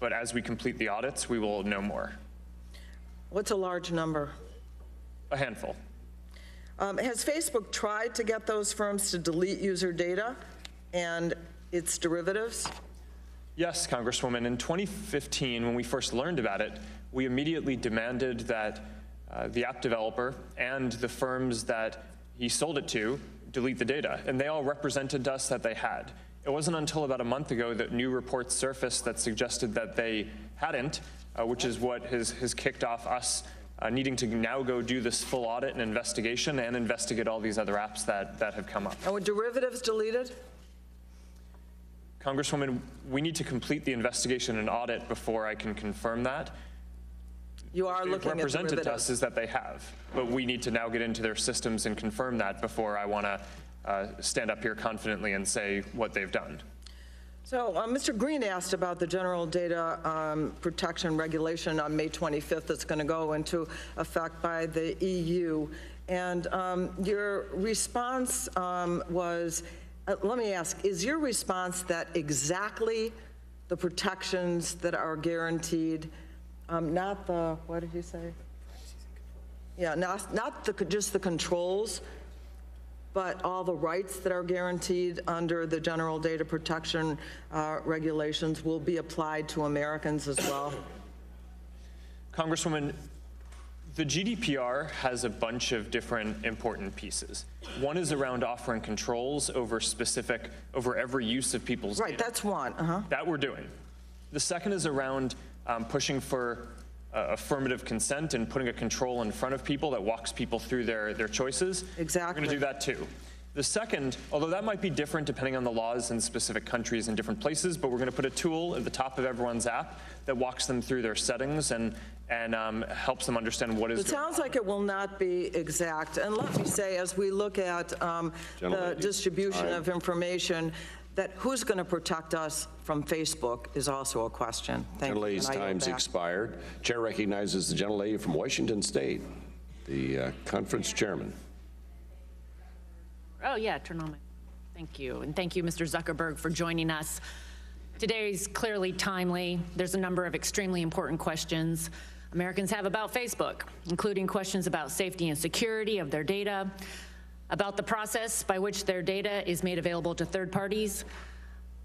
S3: but as we complete the audits, we will know more.
S17: What's a large number?
S3: A handful.
S17: Has Facebook tried to get those firms to delete user data and its derivatives?
S3: Yes, Congresswoman. In 2015, when we first learned about it, we immediately demanded that the app developer and the firms that he sold it to delete the data, and they all represented to us that they had. It wasn't until about a month ago that new reports surfaced that suggested that they hadn't, which is what has kicked off us needing to now go do this full audit and investigation and investigate all these other apps that have come up.
S17: And were derivatives deleted?
S3: Congresswoman, we need to complete the investigation and audit before I can confirm that.
S17: You are looking at derivatives.
S3: Represented to us is that they have, but we need to now get into their systems and confirm that before I want to stand up here confidently and say what they've done.
S17: So Mr. Green asked about the General Data Protection Regulation on May 25th that's going to go into effect by the EU. And your response was, let me ask, is your response that exactly the protections that are guaranteed, not the, what did you say? Yeah, not just the controls, but all the rights that are guaranteed under the General Data Protection Regulations will be applied to Americans as well?
S3: Congresswoman, the GDPR has a bunch of different important pieces. One is around offering controls over every use of people's data.
S17: Right, that's one.
S3: That we're doing. The second is around pushing for affirmative consent and putting a control in front of people that walks people through their choices.
S17: Exactly.
S3: We're going to do that too. The second, although that might be different depending on the laws in specific countries and different places, but we're going to put a tool at the top of everyone's app that walks them through their settings and helps them understand what is going on.
S17: It sounds like it will not be exact. And let me say, as we look at the distribution of information, that who's going to protect us from Facebook is also a question. Thank you.
S1: Gentlelady's time's expired. Chair recognizes the gentlelady from Washington State, the conference chairman.
S18: Oh, yeah, turn on my. Thank you. And thank you, Mr. Zuckerberg, for joining us. Today's clearly timely. There's a number of extremely important questions Americans have about Facebook, including questions about safety and security of their data, about the process by which their data is made available to third parties,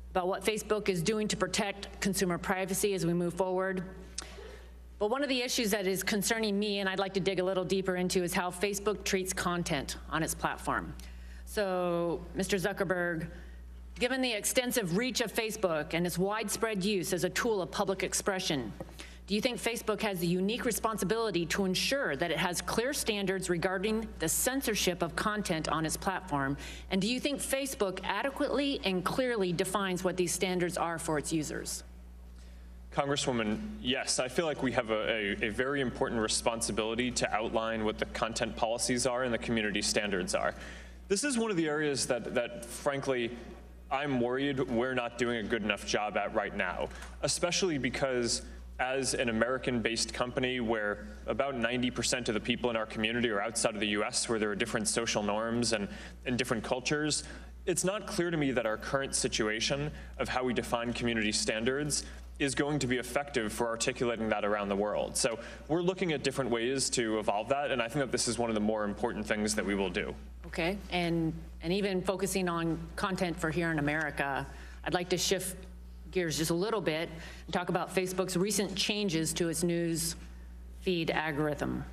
S18: about what Facebook is doing to protect consumer privacy as we move forward. But one of the issues that is concerning me, and I'd like to dig a little deeper into, is how Facebook treats content on its platform. So, Mr. Zuckerberg, given the extensive reach of Facebook and its widespread use as a tool of public expression, do you think Facebook has the unique responsibility to ensure that it has clear standards regarding the censorship of content on its platform? And do you think Facebook adequately and clearly defines what these standards are for its users?
S3: Congresswoman, yes, I feel like we have a very important responsibility to outline what the content policies are and the community standards are. This is one of the areas that frankly, I'm worried we're not doing a good enough job at right now, especially because as an American-based company where about 90% of the people in our community are outside of the US, where there are different social norms and different cultures, it's not clear to me that our current situation of how we define community standards is going to be effective for articulating that around the world. So we're looking at different ways to evolve that, and I think that this is one of the more important things that we will do.
S18: Okay, and even focusing on content for here in America, I'd like to shift gears just a little bit and talk about Facebook's recent changes to its news feed algorithm.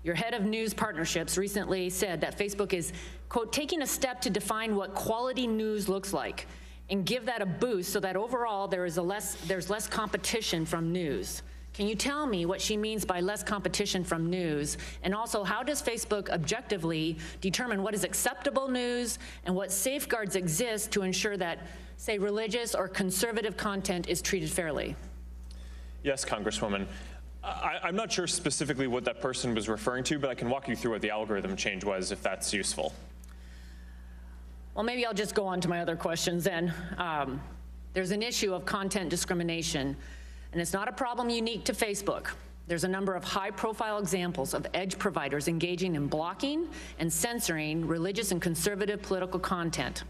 S18: Your head of news partnerships recently said that Facebook is, quote, taking a step to define what quality news looks like and give that a boost so that overall there's less competition from news. Can you tell me what she means by less competition from news? And also, how does Facebook objectively determine what is acceptable news and what safeguards exist to ensure that, say, religious or conservative content is treated fairly?
S3: Yes, Congresswoman. I'm not sure specifically what that person was referring to, but I can walk you through what the algorithm change was if that's useful.
S18: Well, maybe I'll just go on to my other questions then. There's an issue of content discrimination, and it's not a problem unique to Facebook. There's a number of high-profile examples of edge providers engaging in blocking and censoring religious and conservative political content.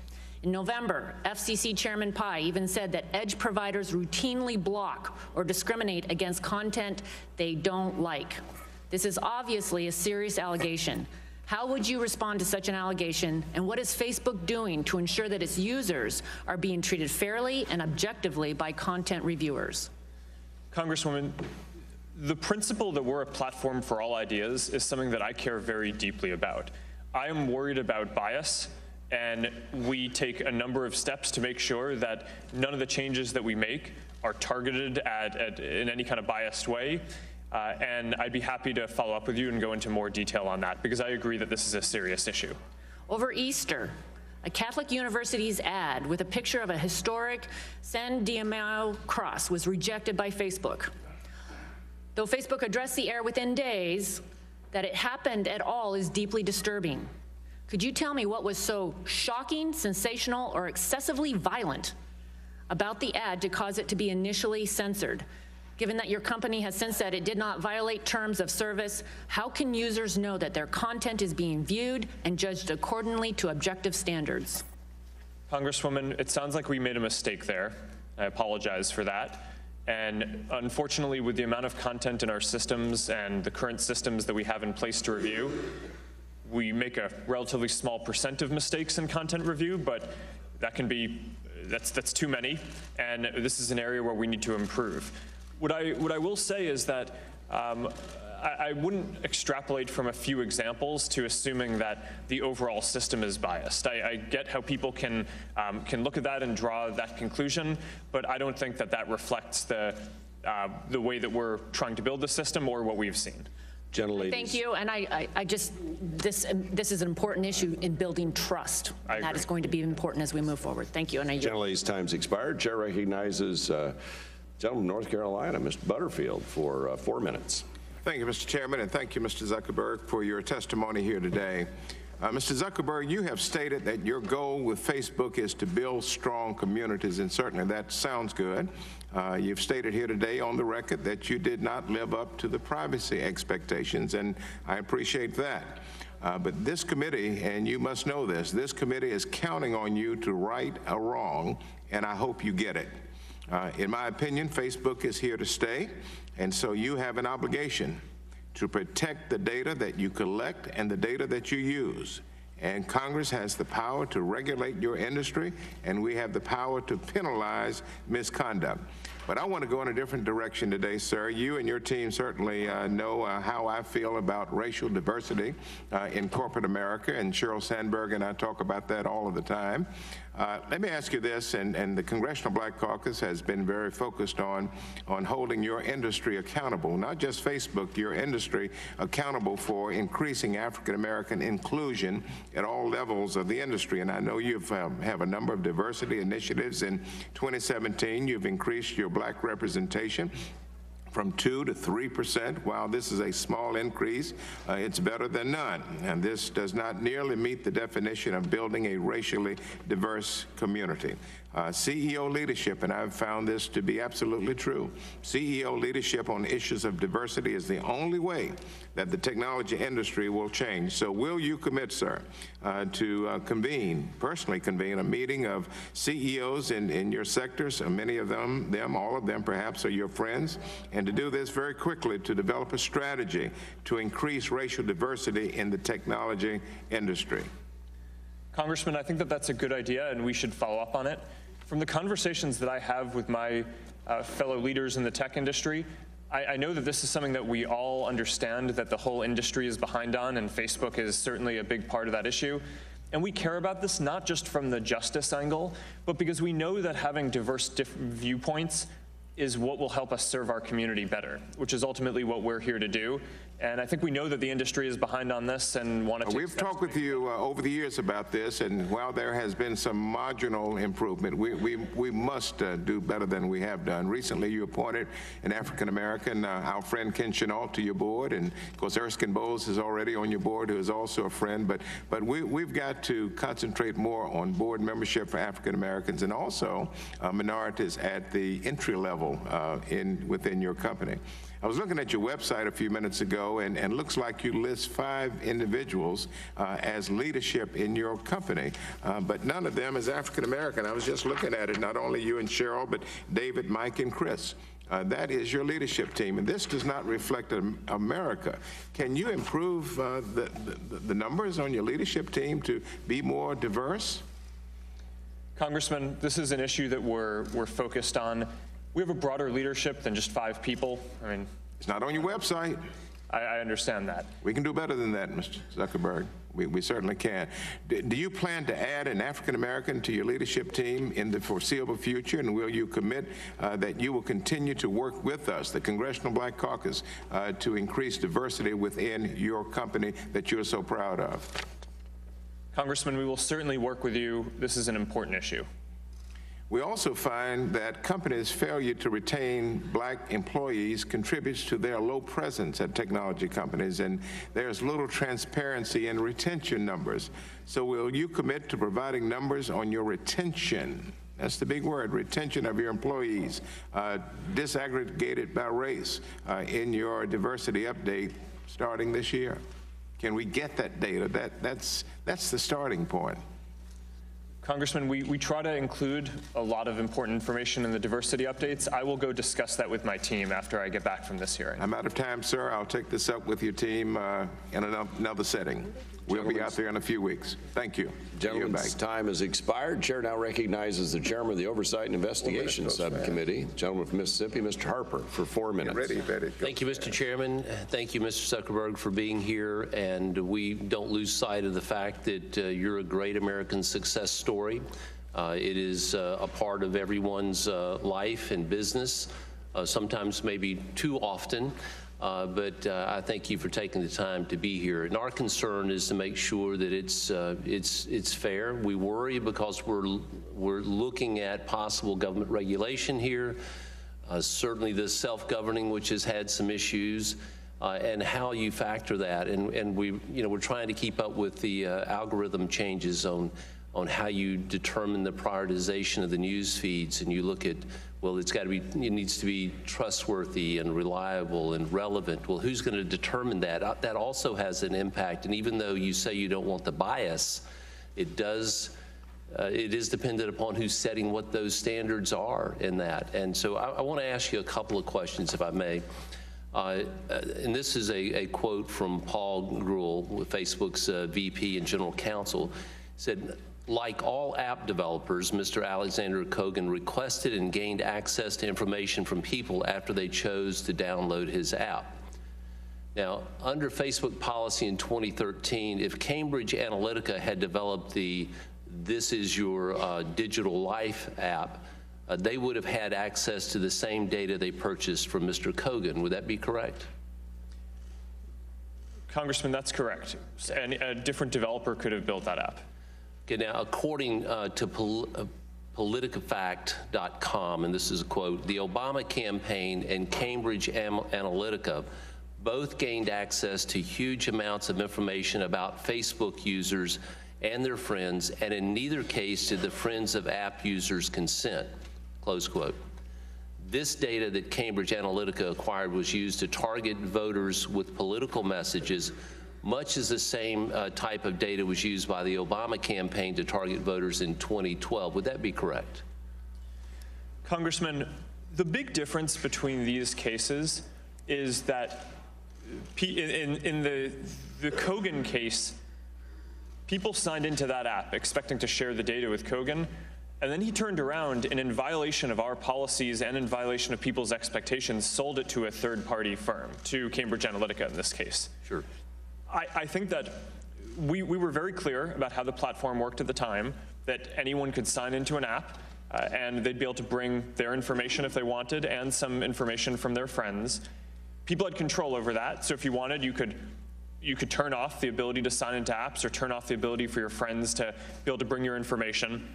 S18: In November, FCC Chairman Pai even said that edge providers routinely block or discriminate against content they don't like. This is obviously a serious allegation. How would you respond to such an allegation, and what is Facebook doing to ensure that its users are being treated fairly and objectively by content reviewers?
S3: Congresswoman, the principle that we're a platform for all ideas is something that I care very deeply about. I am worried about bias, and we take a number of steps to make sure that none of the changes that we make are targeted in any kind of biased way. And I'd be happy to follow up with you and go into more detail on that, because I agree that this is a serious issue.
S18: Over Easter, a Catholic university's ad with a picture of a historic San Diego cross was rejected by Facebook. Though Facebook addressed the error within days, that it happened at all is deeply disturbing. Could you tell me what was so shocking, sensational, or excessively violent about the ad to cause it to be initially censored? Given that your company has since said it did not violate terms of service, how can users know that their content is being viewed and judged accordingly to objective standards?
S3: Congresswoman, it sounds like we made a mistake there. I apologize for that. And unfortunately, with the amount of content in our systems and the current systems that we have in place to review, we make a relatively small % of mistakes in content review, but that can be, that's too many, and this is an area where we need to improve. What I will say is that I wouldn't extrapolate from a few examples to assuming that the overall system is biased. I get how people can look at that and draw that conclusion, but I don't think that that reflects the way that we're trying to build the system or what we've seen.
S1: Gentleladies.
S18: Thank you, and this is an important issue in building trust, and that is going to be important as we move forward. Thank you, and I yield.
S1: Gentlelady's time's expired. Chair recognizes gentleman from North Carolina, Mr. Butterfield, for 4 minutes.
S19: Thank you, Mr. Chairman, and thank you, Mr. Zuckerberg, for your testimony here today. Mr. Zuckerberg, you have stated that your goal with Facebook is to build strong communities, and certainly that sounds good. You've stated here today on the record that you did not live up to the privacy expectations, and I appreciate that. But this committee, and you must know this committee is counting on you to right a wrong, and I hope you get it. In my opinion, Facebook is here to stay, and so you have an obligation to protect the data that you collect and the data that you use. And Congress has the power to regulate your industry, and we have the power to penalize misconduct. But I want to go in a different direction today, sir. You and your team certainly know how I feel about racial diversity in corporate America, and Sheryl Sandberg and I talk about that all of the time. Let me ask you this, and the Congressional Black Caucus has been very focused on holding your industry accountable, not just Facebook, your industry accountable for increasing African American inclusion at all levels of the industry. And I know you have a number of diversity initiatives. In 2017, you've increased your black representation from 2 to 3%. While this is a small increase, it's better than none. And this does not nearly meet the definition of building a racially diverse community. CEO leadership, and I've found this to be absolutely true, CEO leadership on issues of diversity is the only way that the technology industry will change. So will you commit, sir, to personally convene a meeting of CEOs in your sectors, many of them, all of them perhaps are your friends, and to do this very quickly to develop a strategy to increase racial diversity in the technology industry?
S3: Congressman, I think that that's a good idea, and we should follow up on it. From the conversations that I have with my fellow leaders in the tech industry, I know that this is something that we all understand that the whole industry is behind on, and Facebook is certainly a big part of that issue. And we care about this not just from the justice angle, but because we know that having diverse viewpoints is what will help us serve our community better, which is ultimately what we're here to do. And I think we know that the industry is behind on this and want to take
S19: We've talked with you over the years about this, and while there has been some marginal improvement, we must do better than we have done. Recently, you appointed an African-American, our friend Ken Chenault, to your board, and of course Erskine Bowles is already on your board, who is also a friend, but we've got to concentrate more on board membership for African-Americans and also minorities at the entry level within your company. I was looking at your website a few minutes ago, and looks like you list 5 individuals as leadership in your company, but none of them is African American. I was just looking at it, not only you and Cheryl, but David, Mike, and Chris. That is your leadership team, and this does not reflect America. Can you improve the numbers on your leadership team to be more diverse?
S3: Congressman, this is an issue that we're focused on. We have a broader leadership than just 5 people. I mean,
S19: it's not on your website.
S3: I understand that.
S19: We can do better than that, Mr. Zuckerberg. We certainly can. Do you plan to add an African American to your leadership team in the foreseeable future? And will you commit that you will continue to work with us, the Congressional Black Caucus, to increase diversity within your company that you're so proud of?
S3: Congressman, we will certainly work with you. This is an important issue.
S19: We also find that companies' failure to retain black employees contributes to their low presence at technology companies, and there's little transparency in retention numbers. So will you commit to providing numbers on your retention? That's the big word, retention of your employees, disaggregated by race in your diversity update starting this year? Can we get that data? That's the starting point.
S3: Congressman, we try to include a lot of important information in the diversity updates. I will go discuss that with my team after I get back from this hearing.
S19: I'm out of time, sir. I'll take this up with your team in another setting. We'll be out there in a few weeks. Thank you.
S1: Gentleman's time has expired. Chair now recognizes the chairman of the Oversight and Investigation Subcommittee, gentleman from Mississippi, Mr. Harper, for 4 minutes.
S20: Thank you, Mr. Chairman. Thank you, Mr. Zuckerberg, for being here. And we don't lose sight of the fact that you're a great American success story. It is a part of everyone's life and business, sometimes maybe too often. But I thank you for taking the time to be here. And our concern is to make sure that it's fair. We worry because we're looking at possible government regulation here, certainly the self-governing, which has had some issues, and how you factor that. And we're trying to keep up with the algorithm changes on how you determine the prioritization of the news feeds, and you look at, well, it needs to be trustworthy and reliable and relevant. Well, who's going to determine that? That also has an impact. And even though you say you don't want the bias, it is dependent upon who's setting what those standards are in that. And so I want to ask you a couple of questions, if I may. And this is a quote from Paul Grewal, Facebook's VP and General Counsel, said, like all app developers, Mr. Alexander Kogan requested and gained access to information from people after they chose to download his app. Now, under Facebook policy in 2013, if Cambridge Analytica had developed the This Is Your Digital Life app, they would have had access to the same data they purchased from Mr. Kogan. Would that be correct?
S3: Congressman, that's correct. And a different developer could have built that app.
S20: Okay, now, according to politifact.com, and this is a quote, the Obama campaign and Cambridge Analytica both gained access to huge amounts of information about Facebook users and their friends, and in neither case did the friends of app users consent, close quote. This data that Cambridge Analytica acquired was used to target voters with political messages, much as the same type of data was used by the Obama campaign to target voters in 2012. Would that be correct?
S3: Congressman, the big difference between these cases is that in the Kogan case, people signed into that app expecting to share the data with Kogan, and then he turned around and in violation of our policies and in violation of people's expectations, sold it to a third-party firm, to Cambridge Analytica in this case.
S20: Sure.
S3: I think that we were very clear about how the platform worked at the time, that anyone could sign into an app and they'd be able to bring their information if they wanted and some information from their friends. People had control over that, so if you wanted, you could turn off the ability to sign into apps or turn off the ability for your friends to be able to bring your information.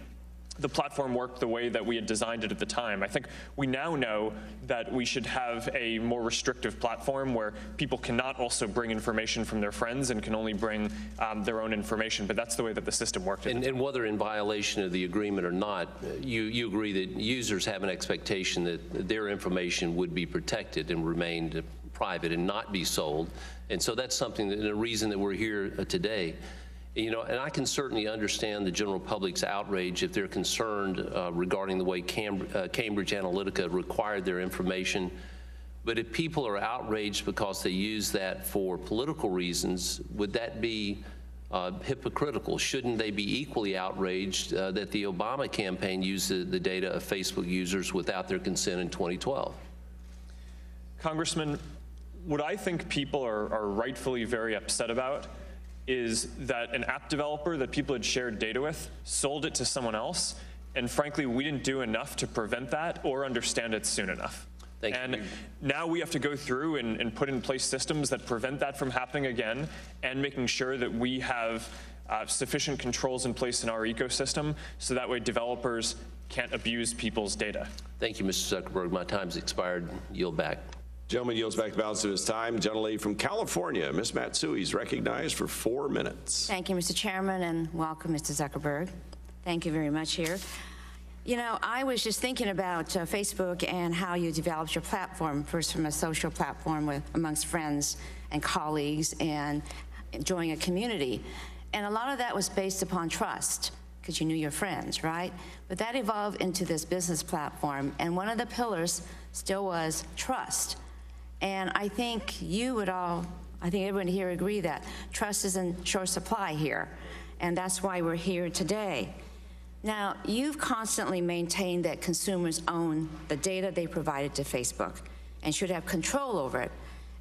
S3: The platform worked the way that we had designed it at the time. I think we now know that we should have a more restrictive platform where people cannot also bring information from their friends and can only bring their own information, but that's the way that the system worked.
S20: And whether in violation of the agreement or not, you agree that users have an expectation that their information would be protected and remained private and not be sold. And so that's something that, and a reason that we're here today. You know, and I can certainly understand the general public's outrage if they're concerned regarding the way Cambridge Analytica required their information. But if people are outraged because they use that for political reasons, would that be hypocritical? Shouldn't they be equally outraged that the Obama campaign used the data of Facebook users without their consent in 2012?
S3: Congressman, what I think people are rightfully very upset about is that an app developer that people had shared data with sold it to someone else, and frankly, we didn't do enough to prevent that or understand it soon enough. And now we have to go through and put in place systems that prevent that from happening again, and making sure that we have sufficient controls in place in our ecosystem so that way developers can't abuse people's data.
S20: Thank you, Mr. Zuckerberg. My time's expired. Yield back.
S1: Gentleman yields back the balance of his time. Gentlelady from California, Ms. Matsui, is recognized for 4 minutes.
S21: Thank you, Mr. Chairman, and welcome, Mr. Zuckerberg. Thank you very much here. You know, I was just thinking about Facebook and how you developed your platform, first from a social platform amongst friends and colleagues and enjoying a community. And a lot of that was based upon trust, because you knew your friends, right? But that evolved into this business platform, and one of the pillars still was trust. And I think I think everyone here agree that trust is in short supply here, and that's why we're here today. Now, you've constantly maintained that consumers own the data they provided to Facebook and should have control over it.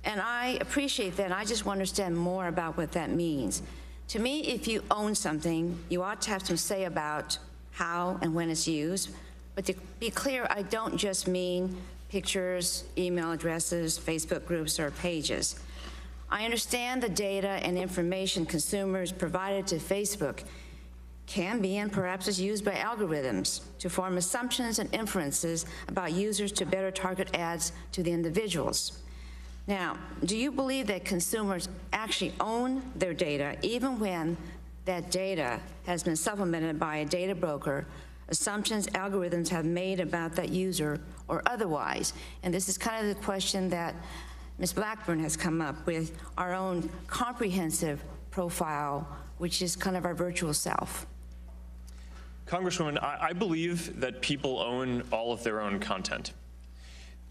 S21: And I appreciate that, and I just want to understand more about what that means. To me, if you own something, you ought to have some say about how and when it's used. But to be clear, I don't just mean pictures, email addresses, Facebook groups, or pages. I understand the data and information consumers provided to Facebook can be and perhaps is used by algorithms to form assumptions and inferences about users to better target ads to the individuals. Now, do you believe that consumers actually own their data even when that data has been supplemented by a data broker, assumptions algorithms have made about that user or otherwise? And this is kind of the question that Ms. Blackburn has come up with, our own comprehensive profile, which is kind of our virtual self.
S3: Congresswoman, I believe that people own all of their own content.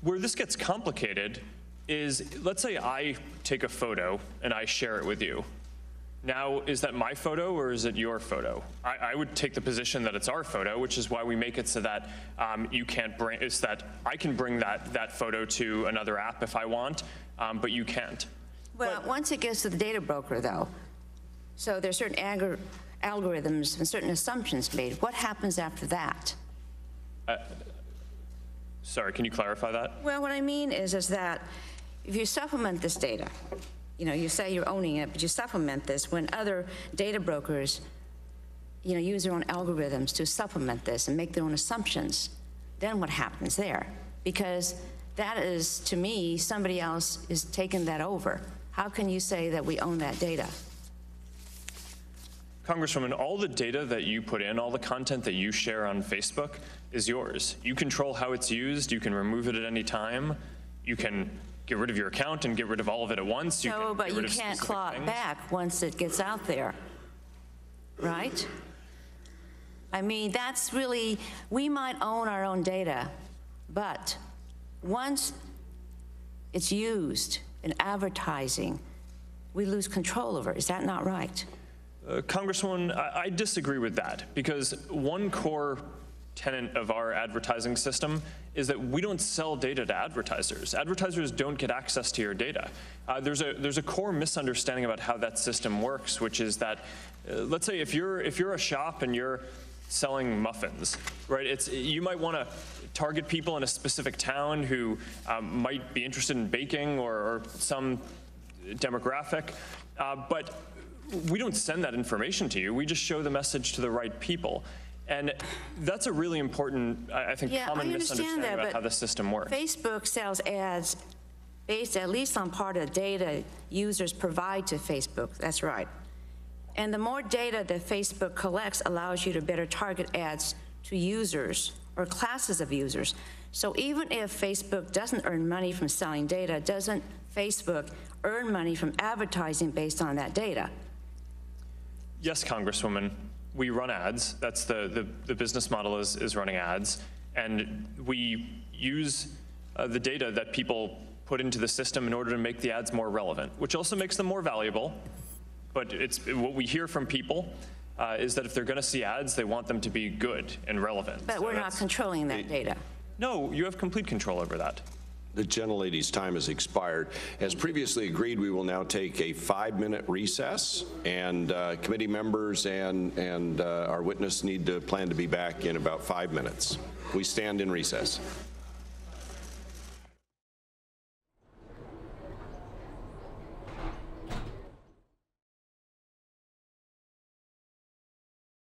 S3: Where this gets complicated is, let's say I take a photo and I share it with you. Now, is that my photo or is it your photo? I would take the position that it's our photo, which is why we make it so that you can't bring, it's that I can bring that photo to another app if I want, but you can't.
S21: Well, once it gets to the data broker, though, so there's certain algorithms and certain assumptions made. What happens after that?
S3: Sorry, can you clarify that?
S21: Well, what I mean is that if you supplement this data, you know, you say you're owning it, but you supplement this when other data brokers, you know, use their own algorithms to supplement this and make their own assumptions, then what happens there? Because that is, to me, somebody else is taking that over. How can you say that we own that data?
S3: Congresswoman, all the data that you put in, all the content that you share on Facebook is yours. You control how it's used. You can remove it at any time. You can get rid of your account and get rid of all of it at once.
S21: No, but you can't claw it back once it gets out there, right? I mean, that's really, we might own our own data, but once it's used in advertising, we lose control over it. Is that not right?
S3: Congresswoman, I disagree with that, because one core tenet of our advertising system is that we don't sell data to advertisers. Advertisers don't get access to your data. There's a core misunderstanding about how that system works, which is that, let's say if you're a shop and you're selling muffins, right? You might want to target people in a specific town who might be interested in baking or some demographic, but we don't send that information to you. We just show the message to the right people. And that's a really important, I think, common misunderstanding about how the system works.
S21: Facebook sells ads based at least on part of the data users provide to Facebook. That's right. And the more data that Facebook collects allows you to better target ads to users or classes of users. So even if Facebook doesn't earn money from selling data, doesn't Facebook earn money from advertising based on that data?
S3: Yes, Congresswoman. We run ads. That's the business model is running ads. And we use the data that people put into the system in order to make the ads more relevant, which also makes them more valuable. But what we hear from people is that if they're going to see ads, they want them to be good and relevant.
S21: But we're not controlling that data.
S3: No, you have complete control over that.
S1: The gentlelady's time has expired. As previously agreed, we will now take a 5-minute recess, and committee members and our witness need to plan to be back in about 5 minutes. We stand in recess.